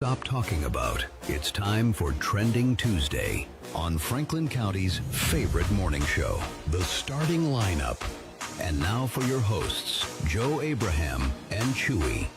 Stop talking about. It's time for Trending Tuesday on Franklin County's favorite morning show, The Starting Lineup. And now for your hosts, Joe Abraham and Chewy.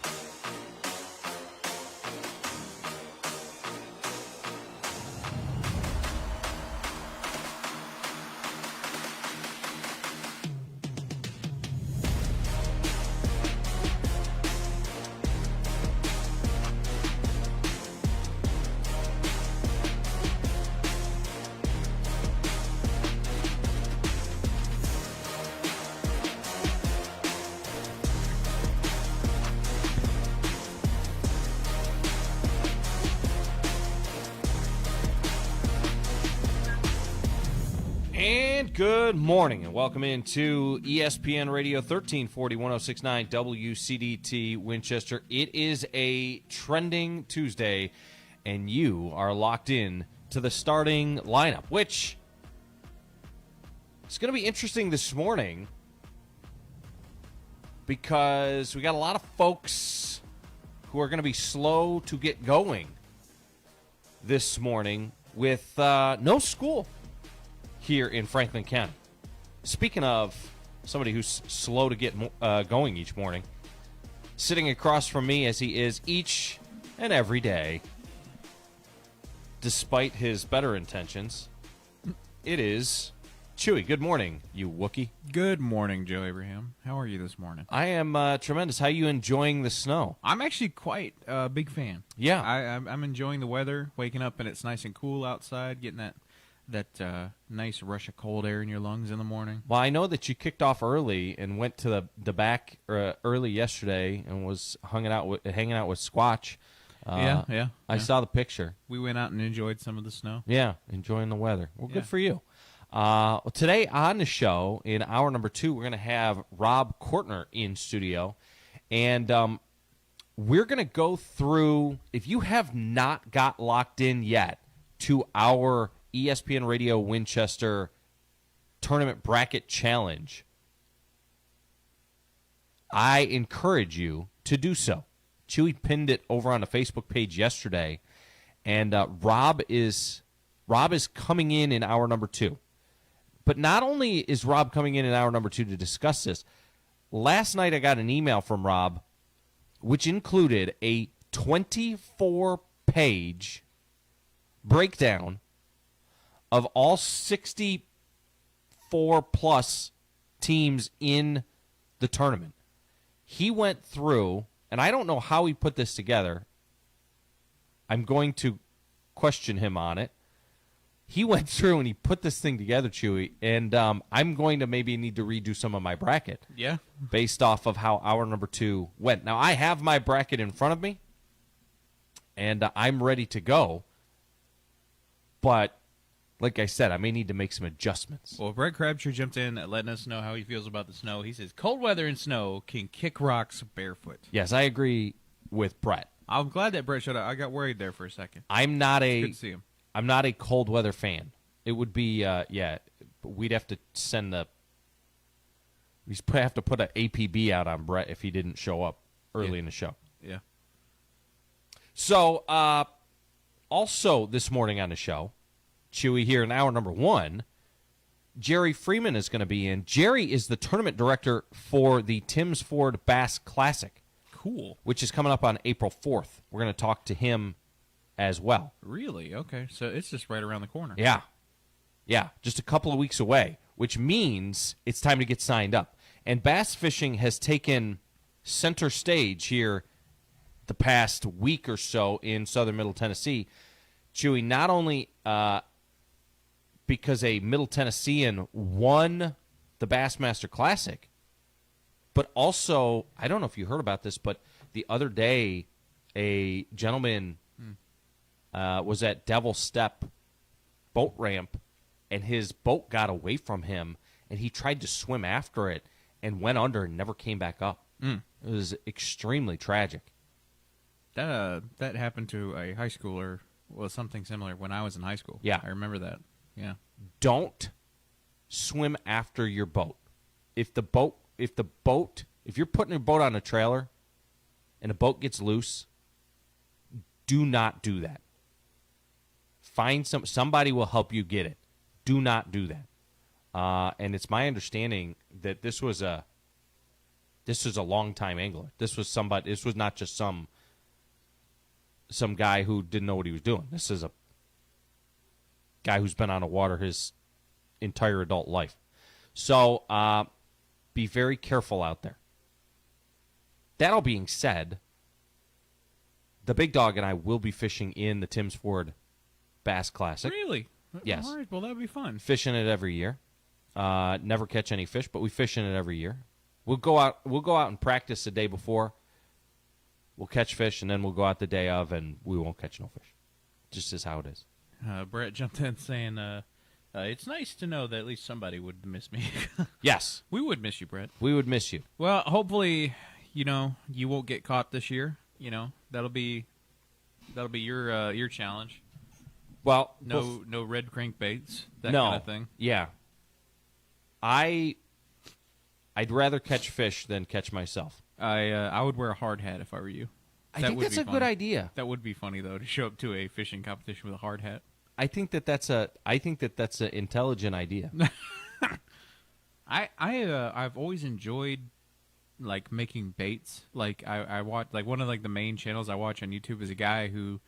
Good morning and welcome into ESPN Radio 1340 1069 WCDT Winchester. It is a trending Tuesday and you are locked in to the starting lineup, which is going to be interesting this morning because we got a lot of folks who are going to be slow to get going this morning with no school here in Franklin County. Speaking of somebody who's slow to get going each morning, sitting across from me as he is each and every day, despite his better intentions, it is Chewy. Good morning, you Wookie. Good morning, Joe Abraham. How are you this morning? I am tremendous. How are you enjoying the snow? I'm actually quite a big fan. Yeah. I'm enjoying the weather, waking up and it's nice and cool outside, getting that nice rush of cold air in your lungs in the morning. Well, I know that you kicked off early and went to the back early yesterday and was hanging out with Squatch. Yeah. I saw the picture. We went out and enjoyed some of the snow. Yeah, enjoying the weather. Well, Yeah. Good for you. Today on the show, in hour number 2, we're going to have Rob Kortner in studio. And we're going to go through, if you have not got locked in yet to our ESPN Radio Winchester Tournament Bracket Challenge, I encourage you to do so. Chewy pinned it over on the Facebook page yesterday, and Rob is coming in hour number 2. But not only is Rob coming in hour number 2 to discuss this, last night I got an email from Rob which included a 24-page breakdown of all 64-plus teams in the tournament. He went through, and I don't know how he put this together. I'm going to question him on it. He went through and he put this thing together, Chewy, and I'm going to maybe need to redo some of my bracket. Yeah. Based off of how hour number 2 went. Now, I have my bracket in front of me, and I'm ready to go. But like I said, I may need to make some adjustments. Well, Brett Crabtree jumped in letting us know how he feels about the snow. He says, cold weather and snow can kick rocks barefoot. Yes, I agree with Brett. I'm glad that Brett showed up. I got worried there for a second. I'm not It's good to see him. I'm not a cold weather fan. It would be, we'd have to we'd have to put an APB out on Brett if he didn't show up early in the show. Yeah. So, also this morning on the show, Chewy, here in hour number 1, Jerry Freeman is going to be in. Jerry is the tournament director for the Tim's Ford Bass Classic. Cool. Which is coming up on April 4th. We're going to talk to him as well. Really? Okay. So it's just right around the corner. Yeah. Yeah, just a couple of weeks away, which means it's time to get signed up. And bass fishing has taken center stage here the past week or so in southern Middle Tennessee. Chewy, not only because a Middle Tennessean won the Bassmaster Classic, but also, I don't know if you heard about this, but the other day a gentleman was at Devil Step boat ramp, and his boat got away from him, and he tried to swim after it and went under and never came back up. It was extremely tragic. That happened to a high schooler, well, something similar when I was in high school. Yeah. I remember that. Yeah. Don't swim after your boat. If you're putting your boat on a trailer and a boat gets loose, Do not do that. Find somebody will help you get it. Do not do that. And it's my understanding that this was a long-time angler. This was not just some guy who didn't know what he was doing. This is a guy who's been on the water his entire adult life. So be very careful out there. That all being said, the big dog and I will be fishing in the Timms Ford Bass Classic. Really? Yes. All right, well, that would be fun. Fishing it every year. Never catch any fish, but we fish in it every year. We'll go out and practice the day before. We'll catch fish, and then we'll go out the day of, and we won't catch no fish. Just is how it is. Brett jumped in saying, it's nice to know that at least somebody would miss me. Yes. We would miss you, Brett. We would miss you. Well, hopefully, you won't get caught this year. That'll be your challenge. Well, no red crankbaits, that kind of thing. Yeah. I'd rather catch fish than catch myself. I would wear a hard hat if I were you. I think that's a good idea. That would be funny though, to show up to a fishing competition with a hard hat. I think that's an intelligent idea. I've always enjoyed like making baits. Like I watch, like one of like the main channels I watch on YouTube is a guy who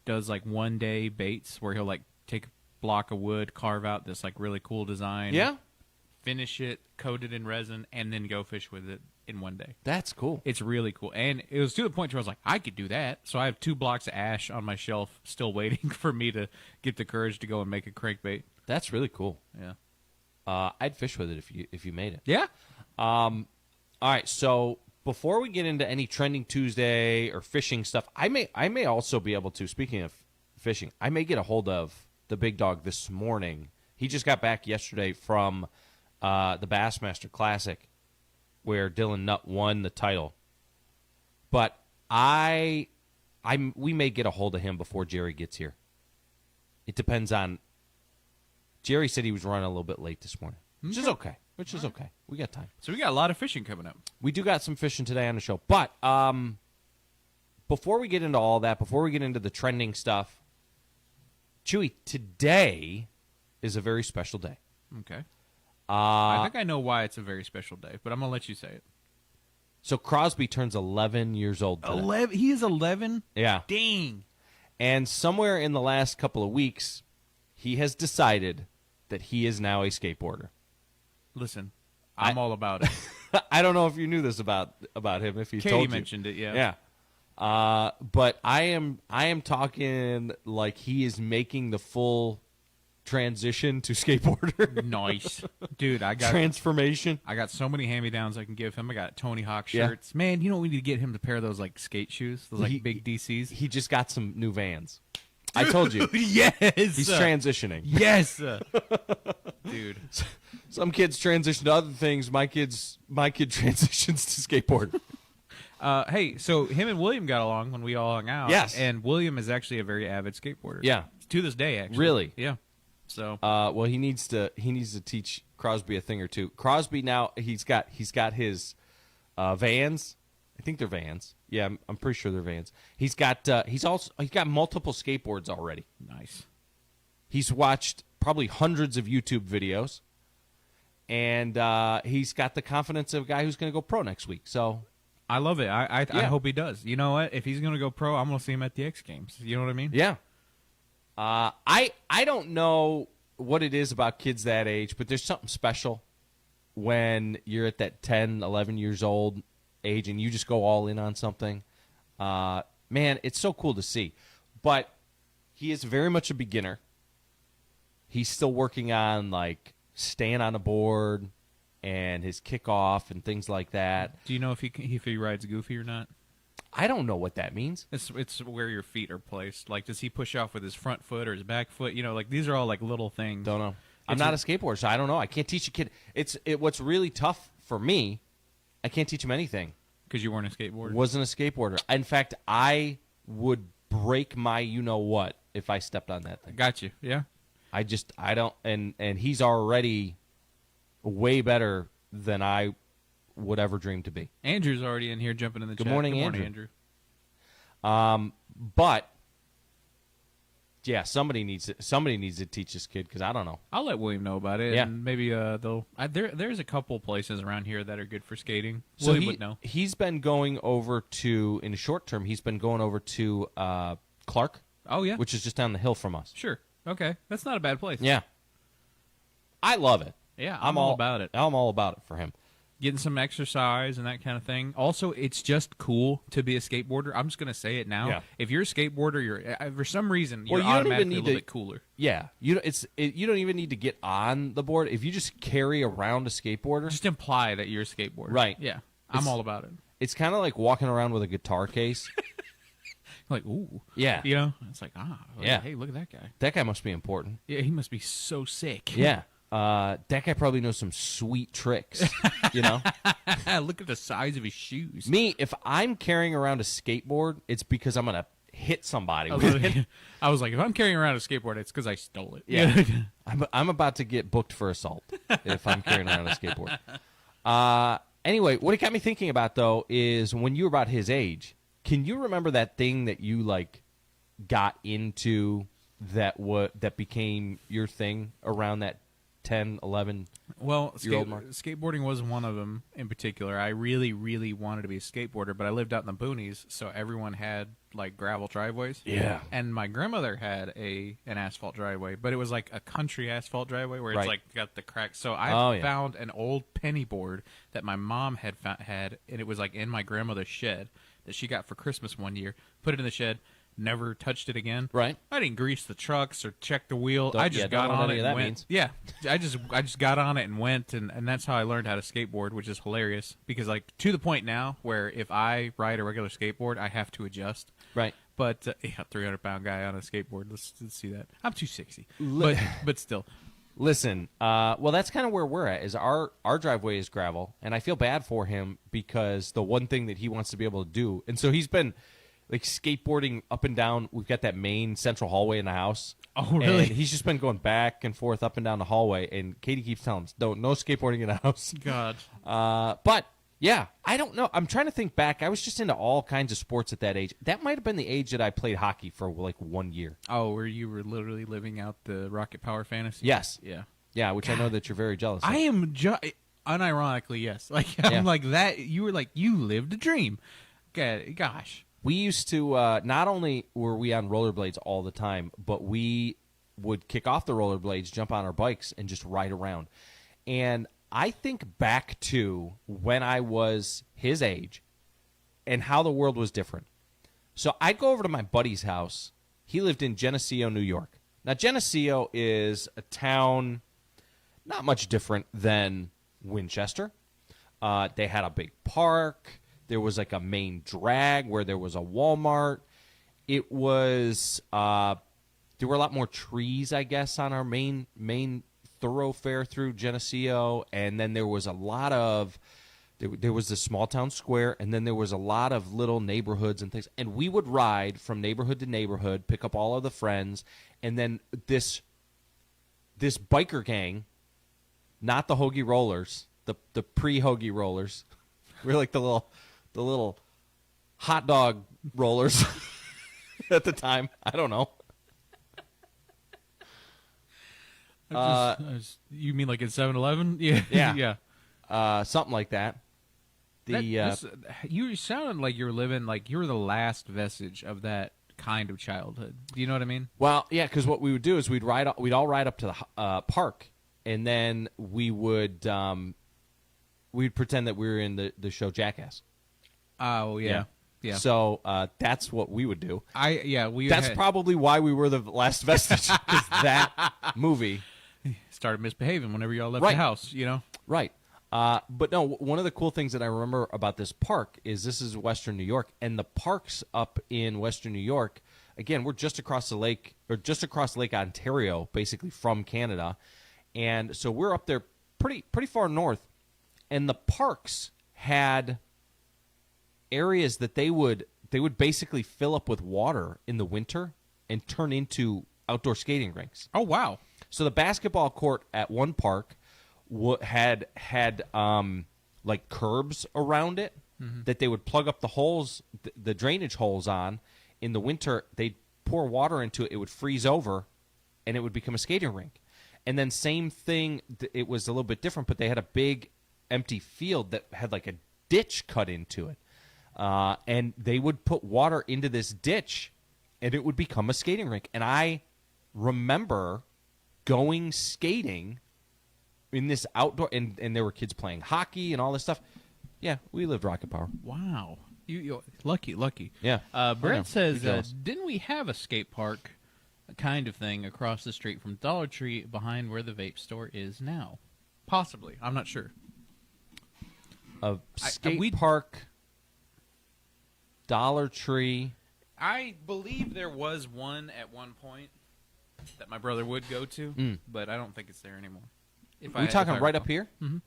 does like 1 day baits where he'll like take a block of wood, carve out this like really cool design. Yeah. Finish it, coat it in resin, and then go fish with it in 1 day. That's cool. It's really cool. And it was to the point where I was like, I could do that. So I have 2 blocks of ash on my shelf still waiting for me to get the courage to go and make a crankbait. That's really cool. Yeah. I'd fish with it if you made it. Yeah. All right, so before we get into any Trending Tuesday or fishing stuff, I may also be able to, speaking of fishing, I may get a hold of the big dog this morning. He just got back yesterday from the Bassmaster Classic where Dylan Nutt won the title. But we may get a hold of him before Jerry gets here. It depends on. Jerry said he was running a little bit late this morning, which is okay. We got time. So we got a lot of fishing coming up. We do got some fishing today on the show. But before we get into all that, before we get into the trending stuff, Chewy, today is a very special day. Okay. I think I know why it's a very special day, but I'm going to let you say it. So Crosby turns 11 years old today. 11? He is 11? Yeah. Dang. And somewhere in the last couple of weeks, he has decided that he is now a skateboarder. Listen, I'm all about it. I don't know if you knew this about him. If he Katie told you, mentioned it. Yeah. Yeah. But I am talking like he is making the full transition to skateboarder. Nice, dude. I got transformation. I got so many hand-me-downs I can give him. I got Tony Hawk Yeah. shirts. Man, you know we need to get him to pair of those like skate shoes, those like big DCs. He just got some new Vans. I told you. Yes. He's transitioning. Yes. Dude. Some kids transition to other things. My kid transitions to skateboard. Hey, so him and William got along when we all hung out. Yes. And William is actually a very avid skateboarder. Yeah. To this day, actually. Really? Yeah. So. Well, he needs to teach Crosby a thing or two. Crosby now he's got his Vans. I think they're Vans. Yeah, I'm pretty sure they're Vans. He's got multiple skateboards already. Nice. He's watched probably hundreds of YouTube videos, and he's got the confidence of a guy who's going to go pro next week. So I love it. I hope he does. You know what? If he's going to go pro, I'm going to see him at the X Games. You know what I mean? Yeah. I don't know what it is about kids that age, but there's something special when you're at that 10, 11 years old age and you just go all in on something. Man, it's so cool to see. But he is very much a beginner. He's still working on like staying on a board and his kickoff and things like that. Do you know if he rides goofy or not? I don't know what that means. It's where your feet are placed. Like, does he push off with his front foot or his back foot? You know, like these are all like little things. Don't know. I'm not a skateboarder, so I don't know. I can't teach a kid. What's really tough for me, I can't teach him anything. Because you weren't a skateboarder? Wasn't a skateboarder. In fact, I would break my you-know-what if I stepped on that thing. Got you, yeah. I don't, and he's already way better than I would ever dream to be. Andrew's already in here jumping in the chat. Good morning, Andrew. But Yeah, somebody needs to teach this kid because I don't know. I'll let William know about it. Yeah. And maybe there's a couple places around here that are good for skating. So William would know. He's been going over to, in the short term, he's been going over to Clark. Oh, yeah? Which is just down the hill from us. Sure. Okay. That's not a bad place. Yeah. I love it. Yeah, I'm all about it. I'm all about it for him. Getting some exercise and that kind of thing. Also, it's just cool to be a skateboarder. I'm just going to say it now. Yeah. If you're a skateboarder, you're for some reason you're Well, you don't even automatically need a little to- bit cooler. Yeah, you don't even need to get on the board. If you just carry around a skateboarder, Just imply that you're a skateboarder. Right. Yeah. I'm It's- all about it. it's kind of like walking around with a guitar case. Like, ooh. Yeah. You know? It's like, Yeah. hey, look at that guy. That guy must be important. Yeah, he must be so sick. Yeah. That guy probably knows some sweet tricks, you know? Look at the size of his shoes. Me, if I'm carrying around a skateboard, it's because I'm going to hit somebody with it. I was like, if I'm carrying around a skateboard, it's because I stole it. Yeah. I'm about to get booked for assault if I'm carrying around a skateboard. Anyway, what it got me thinking about, though, is when you were about his age, can you remember that thing that you, like, got into that became your thing around that 10, 11 Well, Your old mark. skateboarding was one of them in particular. I really, really wanted to be a skateboarder, but I lived out in the boonies, so everyone had like gravel driveways. Yeah. And my grandmother had an asphalt driveway, but it was like a country asphalt driveway where it's Right. like got the cracks. So I Oh, yeah. found an old penny board that my mom had had, and it was like in my grandmother's shed that she got for Christmas one year. Put it in the shed. Never touched it again. Right. I didn't grease the trucks or check the wheel. Don't- I just yeah, got don't know what on any it of and that went. means. Yeah, I just got on it and went, and that's how I learned how to skateboard, which is hilarious because like to the point now where if I ride a regular skateboard, I have to adjust. Right. But 300-pound guy on a skateboard. Let's see that. I'm 260, Li- but still. Listen, well, that's kind of where we're at. Is our driveway is gravel, and I feel bad for him because the one thing that he wants to be able to do, and so he's been like skateboarding up and down. We've got that main central hallway in the house. Oh, really? And he's just been going back and forth up and down the hallway, and Katie keeps telling him, no skateboarding in the house. God. But yeah, I don't know. I'm trying to think back. I was just into all kinds of sports at that age. That might have been the age that I played hockey for like 1 year. Oh, where you were literally living out the Rocket Power fantasy? Yes. Yeah. Yeah, which I know that you're very jealous of. I am unironically, yes. Like I'm Yeah. like that. You were like you lived a dream. Gosh. We used to, not only were we on rollerblades all the time, but we would kick off the rollerblades, jump on our bikes, and just ride around. And I think back to when I was his age and how the world was different. So I'd go over to my buddy's house. He lived in Geneseo, New York. Now, Geneseo is a town not much different than Winchester. They had a big park. There was like a main drag where there was a Walmart. It was there were a lot more trees, I guess, on our main thoroughfare through Geneseo, and then there was a lot of there was the small town square, and then there was a lot of little neighborhoods and things. And we would ride from neighborhood to neighborhood, pick up all of the friends, and then this biker gang, not the Hoagie Rollers, the pre-Hoagie Rollers, we're like the little hot dog rollers at the time. I don't know. You mean like at 7-Eleven? Yeah. Yeah. yeah. Something like that. You sounded like you were living like you were the last vestige of that kind of childhood. Do you know what I mean? Well, yeah, because what we would do is we'd all ride up to the park, and then we'd pretend that we were in the show Jackass. Oh yeah. Yeah. So that's what we would do. That's probably why we were the last vestige, because that movie started misbehaving whenever y'all left Right. the house, you know? Right. But no, one of the cool things that I remember about this park is this is Western New York, and the parks up in Western New York, again, we're just across the lake, or just across Lake Ontario, basically from Canada. And so we're up there pretty far north, and the parks had areas that they would basically fill up with water in the winter and turn into outdoor skating rinks. Oh, wow. So the basketball court at one park had like curbs around it that they would plug up the holes, the drainage holes on. In the winter, they'd pour water into it, it would freeze over, and it would become a skating rink. And then same thing, it was a little bit different, but they had a big empty field that had like a ditch cut into it. And they would put water into this ditch, and it would become a skating rink. And I remember going skating in this outdoor, and there were kids playing hockey and all this stuff. Yeah, we lived Rocket Power. Wow. You lucky. Yeah. Brent says, jealous. didn't we have a skate park kind of thing across the street from Dollar Tree behind where the vape store is now? Possibly. I'm not sure. A skate park, Dollar Tree. I believe there was one at one point that my brother would go to, but I don't think it's there anymore. Are we talking right up here? Mm-hmm.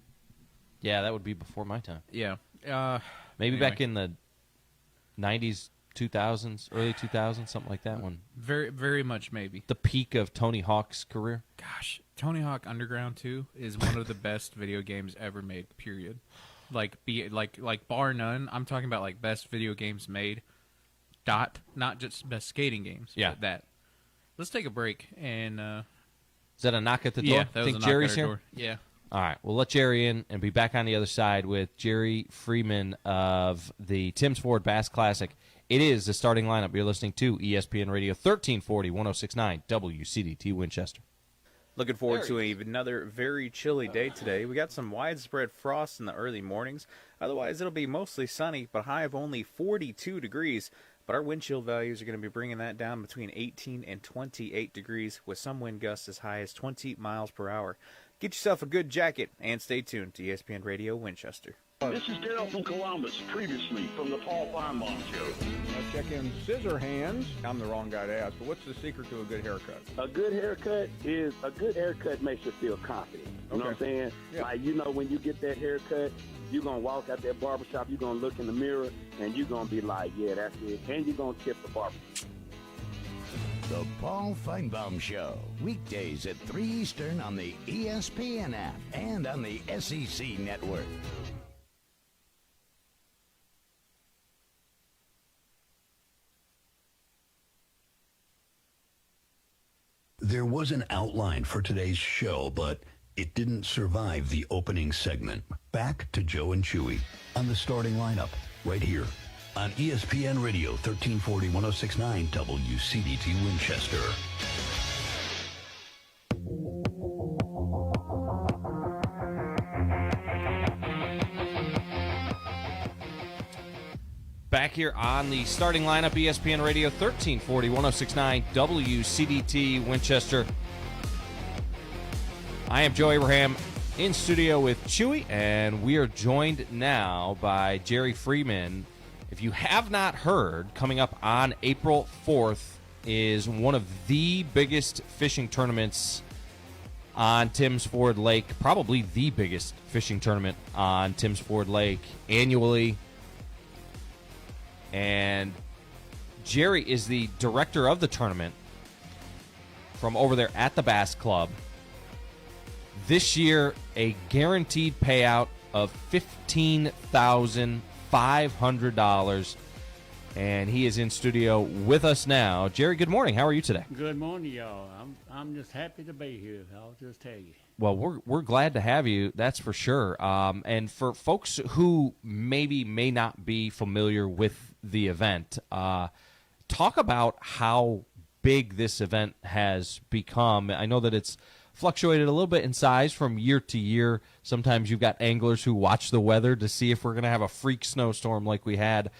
Yeah, that would be before my time. Yeah. Maybe anyway. back in the 90s, 2000s, early 2000s, something like that one. Very, very much maybe. The peak of Tony Hawk's career. Gosh, Tony Hawk Underground 2 is one of the best video games ever made, period. Like bar none. I'm talking about like best video games made. Not just best skating games. Yeah. But that. Let's take a break and Is that a knock at the door? yeah, that was Think a knock Jerry's at our here? door. Yeah. All right, we'll let Jerry in and be back on the other side with Jerry Freeman of the Tim's Ford Bass Classic. It is the starting lineup. You're listening to ESPN Radio 1340, 1069 WCDT Winchester. Looking forward to another very chilly day today. We got some widespread frost in the early mornings. Otherwise, it'll be mostly sunny, but high of only 42 degrees. But our wind chill values are going to be bringing that down between 18 and 28 degrees, with some wind gusts as high as 20 miles per hour. Get yourself a good jacket and stay tuned to ESPN Radio Winchester. This is Dale from Columbus, previously from the Paul Feinbaum Show. Let's check in scissor hands. I'm the wrong guy to ask, but what's the secret to a good haircut? A good haircut makes you feel confident. You know what I'm saying? Yeah. Like, when you get that haircut, you're going to walk out that barbershop, you're going to look in the mirror, and you're going to be like, yeah, that's it. And you're going to tip the barber. The Paul Feinbaum Show, weekdays at 3 Eastern on the ESPN app and on the SEC Network. There was an outline for today's show, but it didn't survive the opening segment. Back to Joe and Chewy on the starting lineup right here on ESPN Radio 1340 1069 WCDT Winchester. Back here on the starting lineup, ESPN Radio 1340 1069 WCDT Winchester. I am Joe Abraham in studio with Chewy, and we are joined now by Jerry Freeman. If you have not heard, coming up on April 4th is one of the biggest fishing tournaments on Tim's Ford Lake, probably the biggest fishing tournament on Tim's Ford Lake annually. And Jerry is the director of the tournament from over there at the Bass Club. This year, a guaranteed payout of $15,500. And he is in studio with us now. Jerry, good morning. How are you today? Good morning, y'all. I'm just happy to be here. I'll just tell you. Well, we're glad to have you, that's for sure. And for folks who may not be familiar with the event, talk about how big this event has become. I know that it's fluctuated a little bit in size from year to year. Sometimes you've got anglers who watch the weather to see if we're going to have a freak snowstorm like we had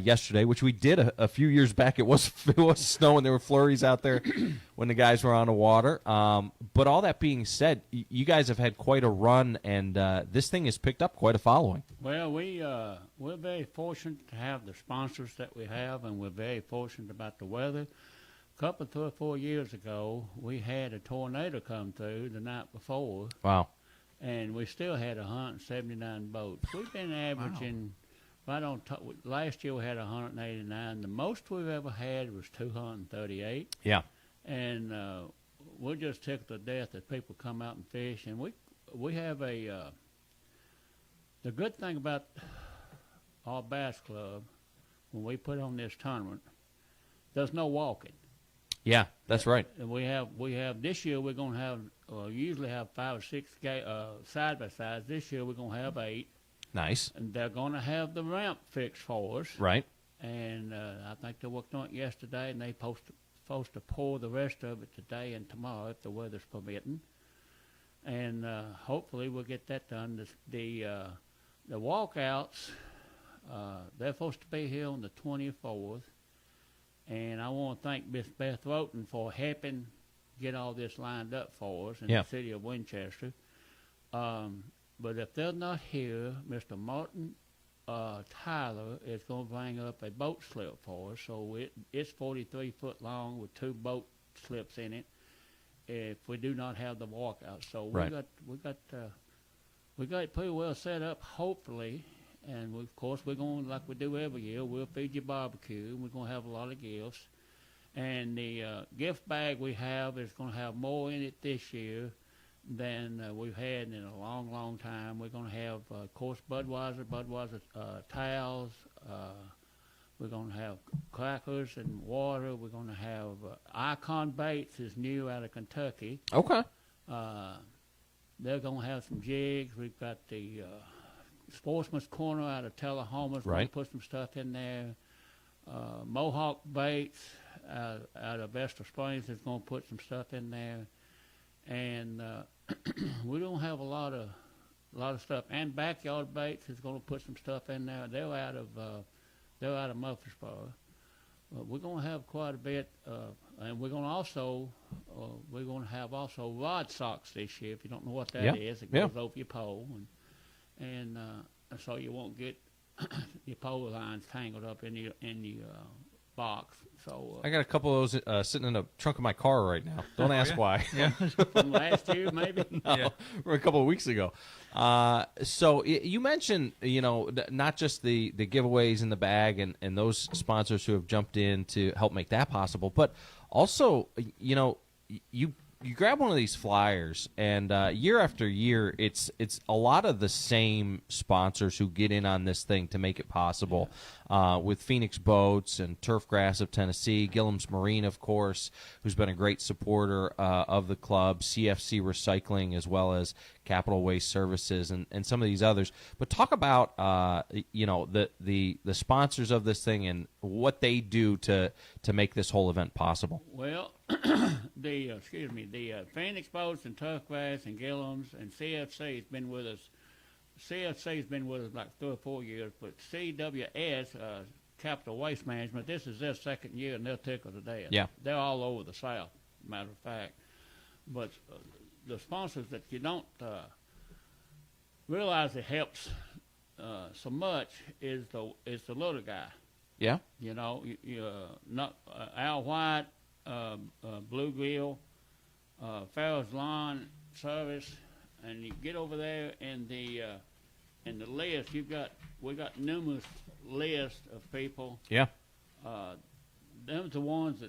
yesterday, which we did a few years back. It was snowing. There were flurries out there when the guys were on the water. But all that being said, you guys have had quite a run, and this thing has picked up quite a following. Well, we're very fortunate to have the sponsors that we have, and we're very fortunate about the weather. A couple, 3 or 4 years ago, we had a tornado come through the night before. Wow. And we still had 179 boats. We've been averaging, right on top. Last year we had 189. The most we've ever had was 238. Yeah. And we're just tickled to death that people come out and fish. And we have the good thing about our bass club, when we put on this tournament, there's no walking. Yeah, that's right. And we have this year we're going to have usually have 5 or 6 side by sides. This year we're going to have 8. Nice. And they're going to have the ramp fixed for us. Right. And I think they worked on it yesterday, and they supposed to pour the rest of it today and tomorrow if the weather's permitting. And hopefully we'll get that done. The walkouts, they're supposed to be here on the 24th. And I want to thank Miss Beth Roten for helping get all this lined up for us in the city of Winchester. But if they're not here, Mr. Martin Tyler is going to bring up a boat slip for us. So it's 43 foot long with 2 boat slips in it. If we do not have the walkout, so we got it pretty well set up, hopefully. And of course, we're going, like we do every year, we'll feed you barbecue. We're going to have a lot of gifts. And the gift bag we have is going to have more in it this year than we've had in a long, long time. We're going to have, of course, Budweiser towels. We're going to have crackers and water. We're going to have Icon Baits is new out of Kentucky. Okay. They're going to have some jigs. We've got the Sportsman's Corner out of Tullahoma's. We're going to put some stuff in there. Mohawk Baits out of Vestal Springs is going to put some stuff in there. And we don't have a lot of stuff. And Backyard Baits is going to put some stuff in there. They're out of Murfreesboro. We're going to have quite a bit, and we're going to have also rod socks this year. If you don't know what that is, it goes over your pole, and so you won't get your pole lines tangled up in your box. So I got a couple of those sitting in the trunk of my car right now. Don't ask why. Yeah. From last year, maybe. No, from a couple of weeks ago. So you mentioned, not just the giveaways in the bag and those sponsors who have jumped in to help make that possible, but also, you grab one of these flyers, and year after year, it's a lot of the same sponsors who get in on this thing to make it possible. With Phoenix Boats and Turfgrass of Tennessee, Gillum's Marine, of course, who's been a great supporter of the club, CFC Recycling, as well as Capital Waste Services, and some of these others. But talk about the sponsors of this thing and what they do to make this whole event possible. Well, the Phoenix Boats and Turfgrass and Gillum's and CFC has been with us. CFC has been with us like 3 or 4 years, but CWS, Capital Waste Management, this is their 2nd year, and they're tickled to death. Yeah. They're all over the South, matter of fact. But the sponsors that you don't realize it helps so much is the little guy. Yeah. Not Al White, Bluegill, Farrell's Lawn Service, and you get over there in the list. We got numerous lists of people. Yeah. Them's the ones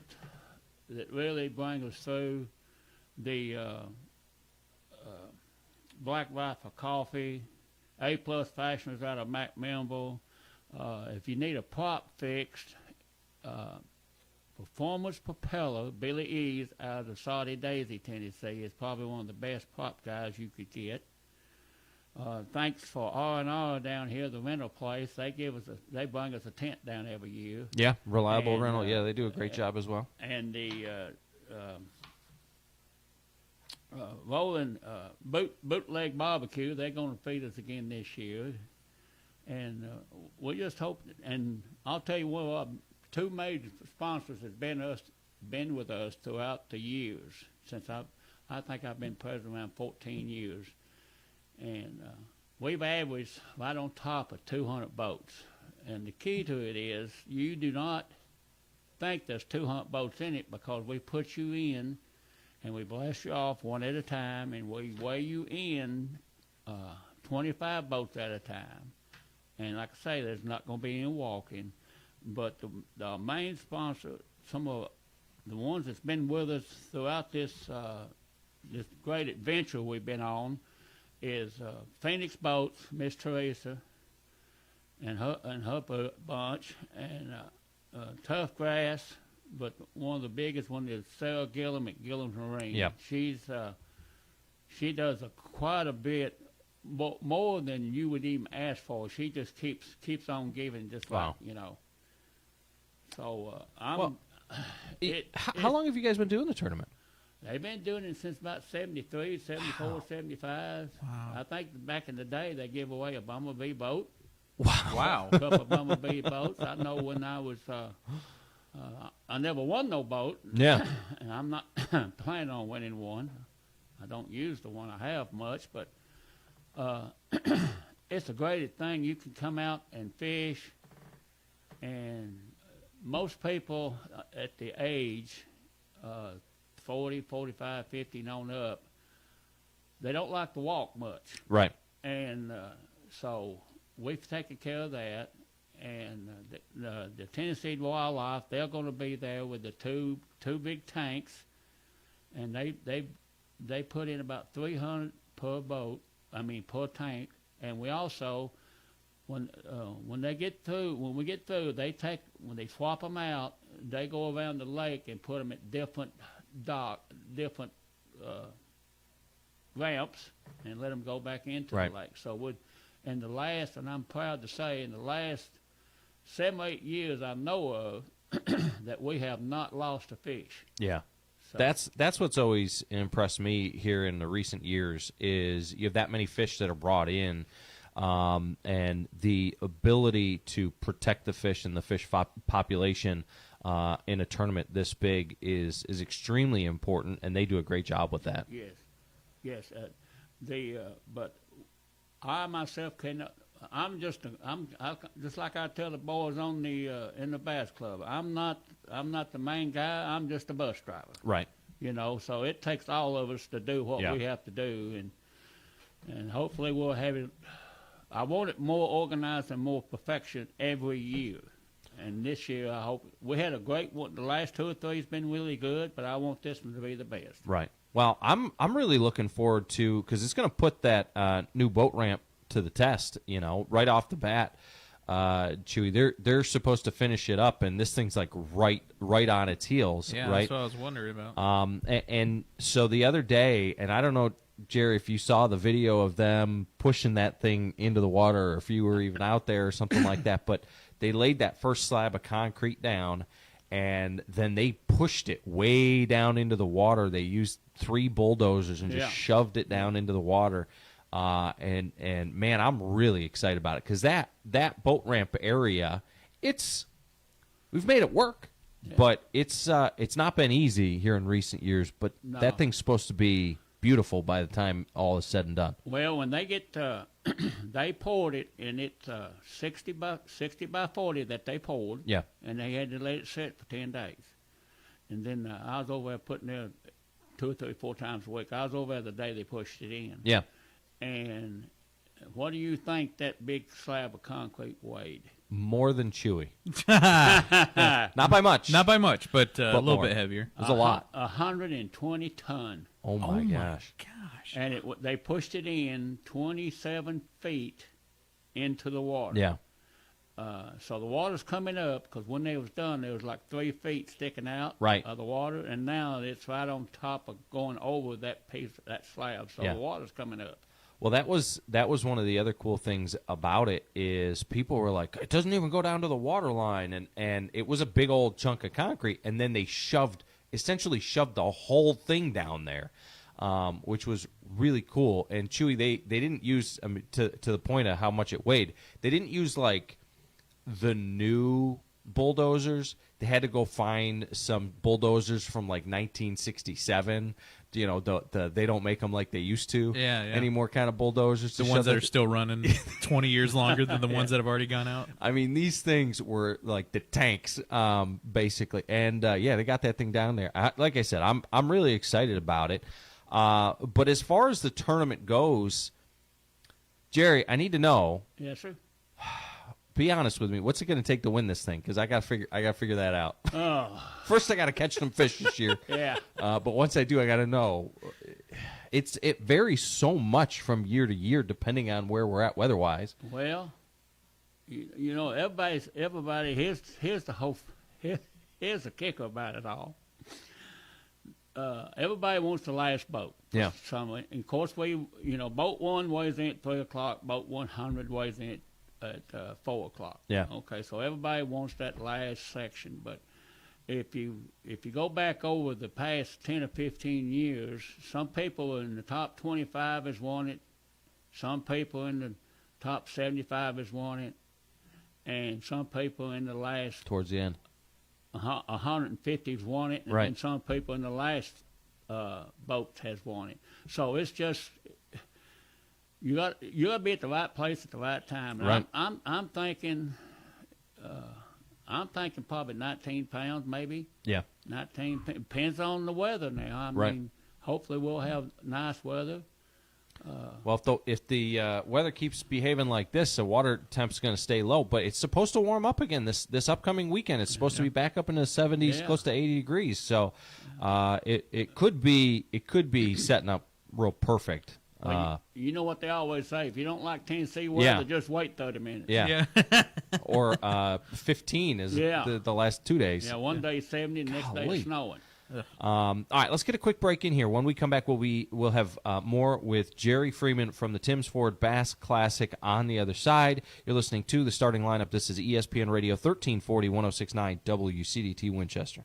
that really bring us through. The Black Rifle Coffee, A+ Fashioners out of McMinnville. If you need a prop fixed, Performance Propeller, Billy E's out of Saudi Daisy, Tennessee, is probably one of the best prop guys you could get. Thanks for R&R down here, the rental place. They bring us a tent down every year. Yeah, reliable rental. Yeah, they do a great job as well. And the Rolling Bootleg Barbecue, they're going to feed us again this year. And we just hope, and I'll tell you what, 2 major sponsors has been with us throughout the years since I think I've been president around 14 years, and we've averaged right on top of 200 boats. And the key to it is you do not think there's 200 boats in it, because we put you in and we blast you off one at a time, and we weigh you in 25 boats at a time. And like I say, there's not going to be any walking. But the main sponsor, some of the ones that's been with us throughout this great adventure we've been on, is Phoenix Boats, Miss Teresa, and her bunch, and Turfgrass, but one of the biggest one is Sarah Gillum at Gillum's Marine. Yeah. She does quite a bit more than you would even ask for. She just keeps on giving, just Wow. like. So How long have you guys been doing the tournament? They've been doing it since about 73, 74, 75. Wow. I think back in the day they gave away a bumblebee boat. Wow. A couple of bumblebee boats. I know when I was, I never won no boat. Yeah. And I'm not planning on winning one. I don't use the one I have much, but it's the greatest thing. You can come out and fish, and most people at the age 40, 45, 50 and on up, they don't like to walk much. Right. And so we've taken care of that. And the Tennessee Wildlife, they're going to be there with the two big tanks, and they put in about 300 per boat. Per tank. And we also, when we get through, when they swap them out, they go around the lake and put them at different ramps and let them go back into Right. the lake. So and I'm proud to say, in the last 7 or 8 years I know of, that we have not lost a fish. Yeah. So, That's what's always impressed me here in the recent years is you have that many fish that are brought in, and the ability to protect the fish and the fish population in a tournament this big is extremely important, and they do a great job with that. Yes. But I myself cannot. I'm just like I tell the boys on the in the bass club. I'm not the main guy. I'm just a bus driver. Right. So it takes all of us to do what we have to do, and hopefully we'll have it. I want it more organized and more perfection every year. And this year, I hope we had a great one. The last 2 or 3 has been really good, but I want this one to be the best. Right. Well, I'm really looking forward to, because it's going to put that new boat ramp to the test. Right off the bat, Chewy. They're supposed to finish it up, and this thing's like right on its heels. Yeah, right? that's what I was wondering about. And so the other day, and I don't know, Jerry, if you saw the video of them pushing that thing into the water, or if you were even out there or something like that, but they laid that first slab of concrete down, and then they pushed it way down into the water. They used 3 bulldozers and just shoved it down into the water. And man, I'm really excited about it, because that boat ramp area, we've made it work, but it's not been easy here in recent years. But that thing's supposed to be beautiful by the time all is said and done. Well, when they get they poured it, and it's 60 by 40 that they poured. Yeah. And they had to let it sit for 10 days. And then I was over there putting there 2 or 3, 4 times a week. I was over there the day they pushed it in. Yeah. And what do you think that big slab of concrete weighed? More than Chewy. Not by much. Not by much, but a little more. bit heavier. It was a lot. 120 ton. Oh my gosh. Gosh. And they pushed it in 27 feet into the water. Yeah. So the water's coming up, because when they was done, there was like 3 feet sticking out Right. of the water, and now it's right on top of going over that slab. So Yeah. the water's coming up. Well, that was one of the other cool things about it is people were like, it doesn't even go down to the water line, and it was a big old chunk of concrete, and then they essentially shoved the whole thing down there, which was really cool. And Chewy, they didn't use, to the point of how much it weighed, they didn't use like the new bulldozers. They had to go find some bulldozers from like 1967. They don't make them like they used to anymore, kind of bulldozers. The ones that are still running 20 years longer than the ones that have already gone out. I mean, these things were like the tanks, basically. And they got that thing down there. Like I said, I'm really excited about it. But as far as the tournament goes, Jerry, I need to know. Yes, sir. Be honest with me. What's it going to take to win this thing? Because I got to figure that out. Oh. First, I got to catch some fish this year. Yeah. But once I do, I got to know. It varies so much from year to year, depending on where we're at weather-wise. Well, everybody. Here's the whole. here's the kicker about it all. Everybody wants the last boat. Yeah. And of course, boat 1 weighs in at 3 o'clock. Boat 100 weighs in at 4 o'clock. Yeah. Okay, so everybody wants that last section. But if you go back over the past 10 or 15 years, some people in the top 25 has won it. Some people in the top 75 has won it. And some people in the last Towards the end. 150's won it, and Right. then some people in the last boats has won it. So it's just you got to be at the right place at the right time. And Right. I'm thinking probably 19 pounds, maybe. Yeah. 19 depends on the weather now. I Right. mean, hopefully we'll have nice weather. Well, if the weather keeps behaving like this, the water temp's going to stay low. But it's supposed to warm up again this upcoming weekend. It's supposed to be back up in the 70s, close to 80 degrees. So it could be setting up real perfect. Well, you know what they always say: if you don't like Tennessee weather, just wait 30 minutes. Yeah. Or 15 is the last 2 days. Yeah, one day 70, the next day it's snowing. All right, let's get a quick break in here. When we come back, we'll have more with Jerry Freeman from the Timms Ford Bass Classic on the other side. You're listening to The Starting Lineup. This is ESPN Radio 1340, 1069 WCDT Winchester.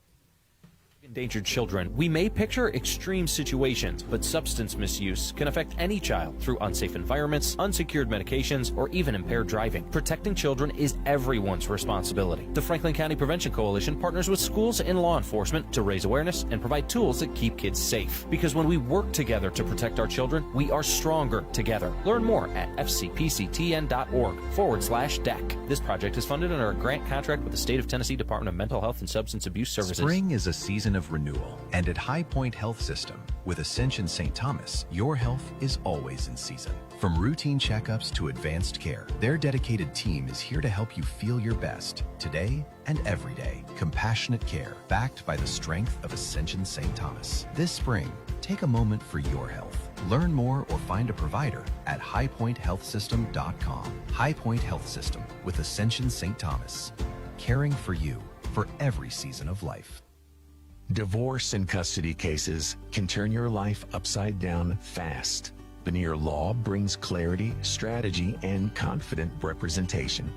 Endangered children. We may picture extreme situations, but substance misuse can affect any child through unsafe environments, unsecured medications, or even impaired driving. Protecting children is everyone's responsibility. The Franklin County Prevention Coalition partners with schools and law enforcement to raise awareness and provide tools that keep kids safe. Because when we work together to protect our children, we are stronger together. Learn more at fcpctn.org/DEC. This project is funded under a grant contract with the State of Tennessee Department of Mental Health and Substance Abuse Services. Spring is a season of renewal, and at High Point Health System with Ascension St. Thomas, your health is always in season. From routine checkups to advanced care, their dedicated team is here to help you feel your best today and every day. Compassionate care backed by the strength of Ascension St. Thomas. This spring, take a moment for your health. Learn more or find a provider at highpointhealthsystem.com. High Point Health System with Ascension St. Thomas, caring for you for every season of life. Divorce and custody cases can turn your life upside down fast. Veneer Law brings clarity, strategy, and confident representation,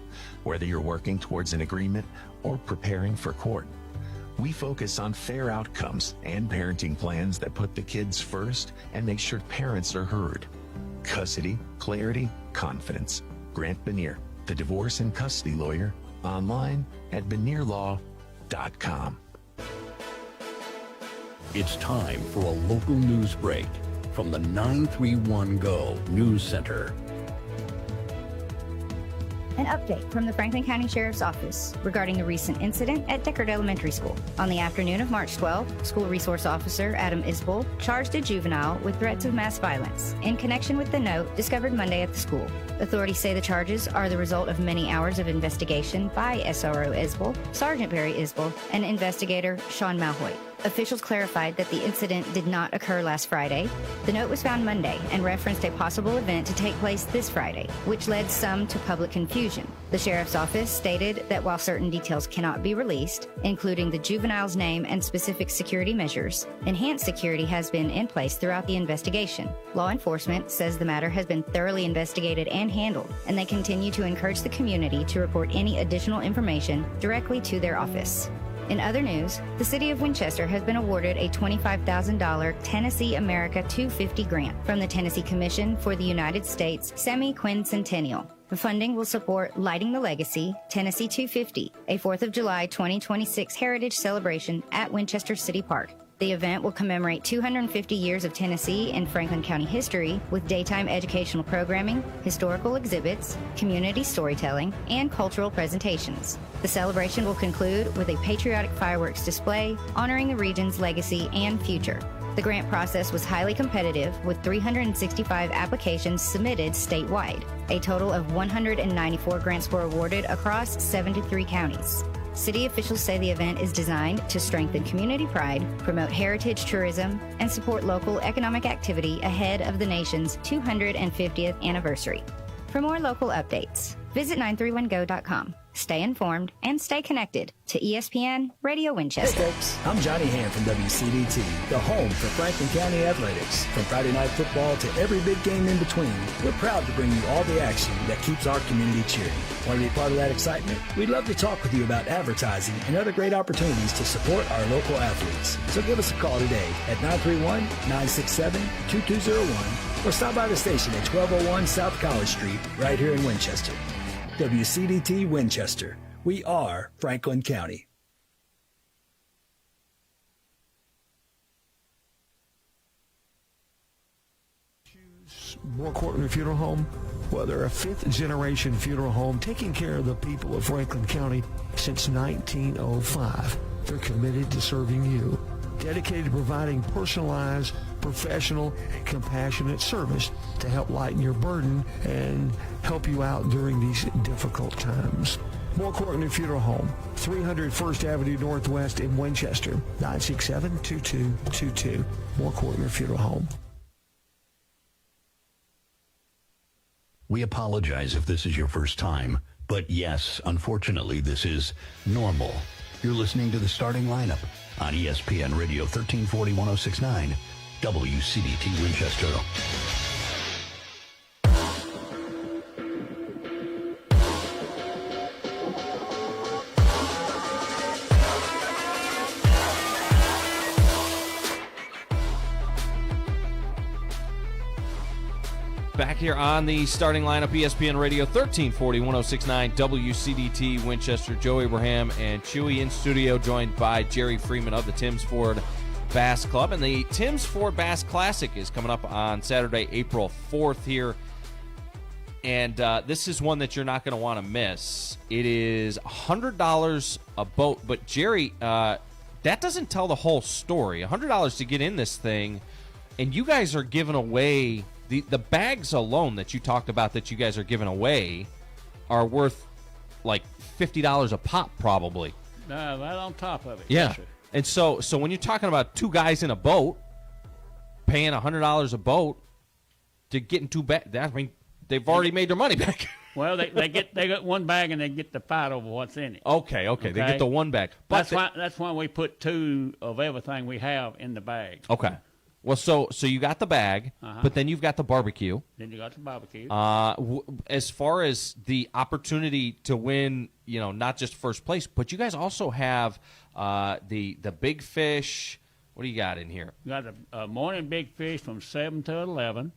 whether you're working towards an agreement or preparing for court. We focus on fair outcomes and parenting plans that put the kids first and make sure parents are heard. Custody, clarity, confidence. Grant Veneer, the divorce and custody lawyer, online at veneerlaw.com. It's time for a local news break from the 931 Go News Center. An update from the Franklin County Sheriff's Office regarding the recent incident at Deckard Elementary School. On the afternoon of March 12th, School Resource Officer Adam Isbell charged a juvenile with threats of mass violence in connection with the note discovered Monday at the school. Authorities say the charges are the result of many hours of investigation by SRO Isbell, Sergeant Barry Isbell, and investigator Sean Malhoy. Officials clarified that the incident did not occur last Friday. The note was found Monday and referenced a possible event to take place this Friday, which led some to public confusion. The sheriff's office stated that while certain details cannot be released, including the juvenile's name and specific security measures, enhanced security has been in place throughout the investigation. Law enforcement says the matter has been thoroughly investigated and handled, and they continue to encourage the community to report any additional information directly to their office. In other news, the City of Winchester has been awarded a $25,000 Tennessee America 250 grant from the Tennessee Commission for the United States Semi-Quincentennial. The funding will support Lighting the Legacy, Tennessee 250, a 4th of July 2026 heritage celebration at Winchester City Park. The event will commemorate 250 years of Tennessee and Franklin County history with daytime educational programming, historical exhibits, community storytelling, and cultural presentations. The celebration will conclude with a patriotic fireworks display honoring the region's legacy and future. The grant process was highly competitive with 365 applications submitted statewide. A total of 194 grants were awarded across 73 counties. City officials say the event is designed to strengthen community pride, promote heritage tourism, and support local economic activity ahead of the nation's 250th anniversary. For more local updates, visit 931go.com. stay informed, and stay connected to ESPN Radio Winchester. Hey folks, I'm Johnny Hand from WCDT, the home for Franklin County Athletics. From Friday night football to every big game in between, we're proud to bring you all the action that keeps our community cheering. Want to be part of that excitement? We'd love to talk with you about advertising and other great opportunities to support our local athletes. So give us a call today at 931-967-2201 or stop by the station at 1201 South College Street right here in Winchester. WCDT Winchester. We are Franklin County. More Courtney Funeral Home. Well, they're a fifth-generation funeral home taking care of the people of Franklin County since 1905. They're committed to serving you, dedicated to providing personalized, professional, compassionate service to help lighten your burden and help you out during these difficult times. More Courtney Funeral Home, 300 First Avenue Northwest in Winchester, 967-2222. More Courtney Funeral Home. We apologize if this is your first time, but yes, unfortunately, this is normal. You're listening to the starting lineup on ESPN Radio 1340 1069, WCDT Winchester. Back here on the starting lineup, ESPN Radio 1340 1069 WCDT Winchester. Joe Abraham and Chewy in studio, joined by Jerry Freeman of the Timms Ford Bass Club. And the Timms Ford Bass Classic is coming up on Saturday, April 4th here. And this is one that you're not going to want to miss. It is $100 a boat. But, Jerry, that doesn't tell the whole story. $100 to get in this thing, and you guys are giving away... The bags alone that you talked about that you guys are giving away are worth like $50 a pop, probably. Right on top of it. Yeah. Yes, sir. And so when you're talking about two guys in a boat paying $100 a boat to get in two bags, I mean, they've already made their money back. Well, they get one bag and they get the fight over what's in it. Okay. They get the one bag. But that's why we put two of everything we have in the bag. Okay. Well, so you got the bag, but then you've got the barbecue. Then you got the barbecue. As far as the opportunity to win, not just first place, but you guys also have the big fish. What do you got in here? You got a morning big fish from 7 to 11,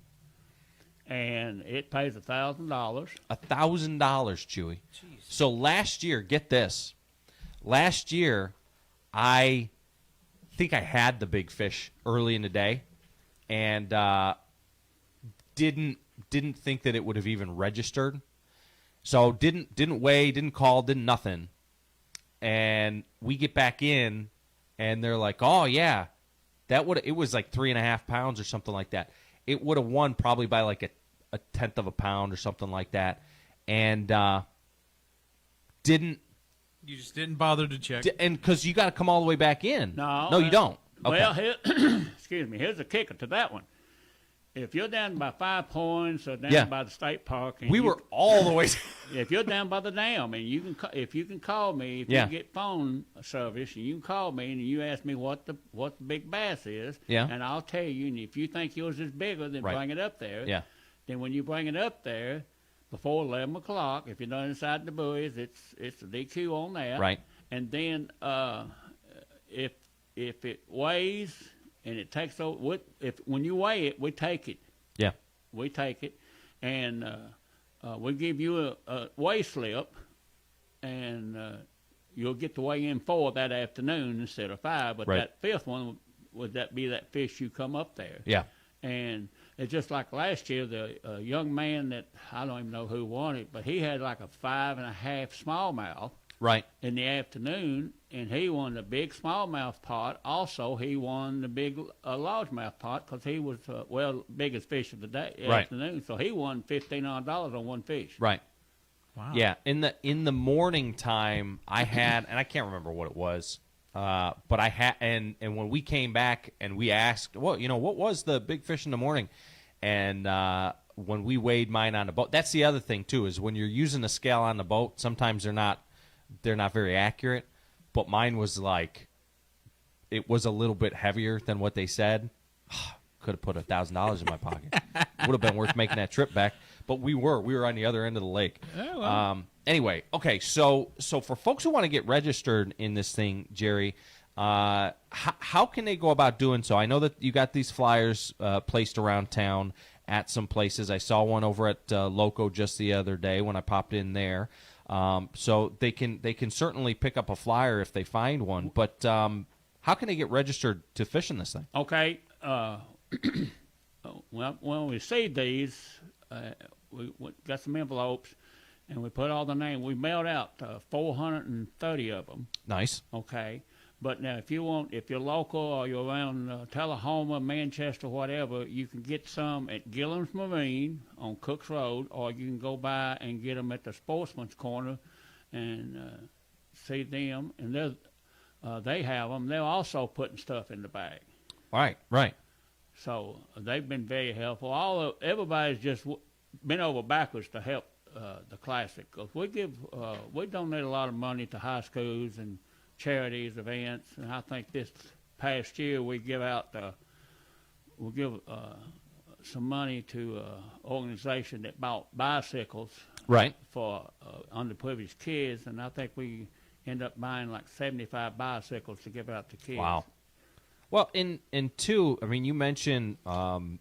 and it pays $1,000. $1,000, Chewy. Jeez. So last year, get this. Last year, I think I had the big fish early in the day, and didn't think that it would have even registered. So didn't weigh, didn't call, didn't nothing. And we get back in, and they're like, "Oh yeah, it was like 3.5 pounds or something like that. It would have won probably by like a tenth of a pound or something like that." And You just didn't bother to check. And because you got to come all the way back in. No, you don't. Okay. Well, excuse me. Here's a kicker to that one. If you're down by 5 Points or down by the state park, and we were all the way. If you're down by the dam, and if you can call me, if you get phone service, and you can call me and you ask me what the big bass is, and I'll tell you. And if you think yours is bigger, then bring it up there. Yeah. Then when you bring it up there, before 11 o'clock, if you're not inside the buoys, it's a DQ on that. Right. And then if it weighs and it takes over, when you weigh it, we take it. Yeah. We take it, and we give you a weigh slip, and you'll get to weigh in 4 that afternoon instead of 5. But that fifth one would be that fish you come up there. Yeah. And it's just like last year, the young man that I don't even know who won it, but he had like a 5.5 smallmouth. Right. In the afternoon, and he won the big smallmouth pot. Also, he won the big largemouth pot because he was biggest fish of the day afternoon. So he won $1,500 on one fish. Right. Wow. Yeah. In the morning time, I had, and I can't remember what it was, but I had, and when we came back and we asked, what was the big fish in the morning, and when we weighed mine on the boat, that's the other thing too, is when you're using a scale on the boat, sometimes they're not they're not very accurate, but mine was like, it was a little bit heavier than what they said. Could have put $1,000 in my pocket. Would have been worth making that trip back. But we were on the other end of the lake. Oh, well. Anyway, okay, so for folks who want to get registered in this thing, Jerry, how can they go about doing so? I know that you got these flyers placed around town at some places. I saw one over at Loco just the other day when I popped in there. So they can certainly pick up a flyer if they find one. But how can they get registered to fish in this thing? Okay. Well, when we received these, we got some envelopes, and we put all the names. We mailed out 430 of them. Nice. Okay. But now, if you're local or you're around Tullahoma, Manchester, whatever, you can get some at Gilliam's Marine on Cooks Road, or you can go by and get them at the Sportsman's Corner and see them. And they have them. They're also putting stuff in the bag. Right. So they've been very helpful. Everybody's just been over backwards to help the Classic. 'Cause we donate a lot of money to high schools and charities, events, and I think this past year we give some money to an organization that bought bicycles for underprivileged kids, and I think we end up buying like 75 bicycles to give out to kids. Wow. Well, and two, I mean, you mentioned, the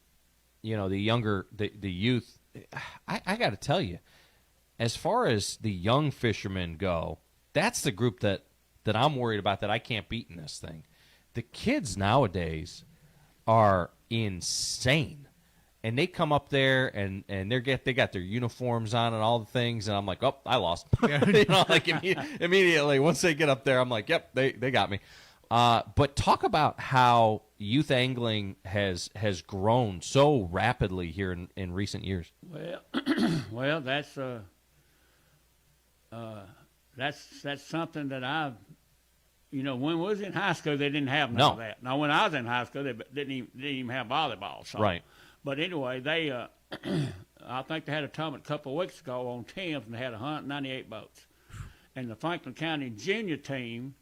youth. I got to tell you, as far as the young fishermen go, that's the group that I'm worried about that I can't beat in this thing. The kids nowadays are insane, and they come up there and they got their uniforms on and all the things, and I'm like, oh, I lost. Immediately once they get up there, I'm like, yep, they got me. But talk about how youth angling has grown so rapidly here in recent years. Well, that's something that I've, when we was in high school, they didn't have none of that. Now, when I was in high school, they didn't even have volleyball. So. Right. But anyway, they, I think they had a tournament a couple of weeks ago on Thames, and they had 198 boats. And the Franklin County junior team,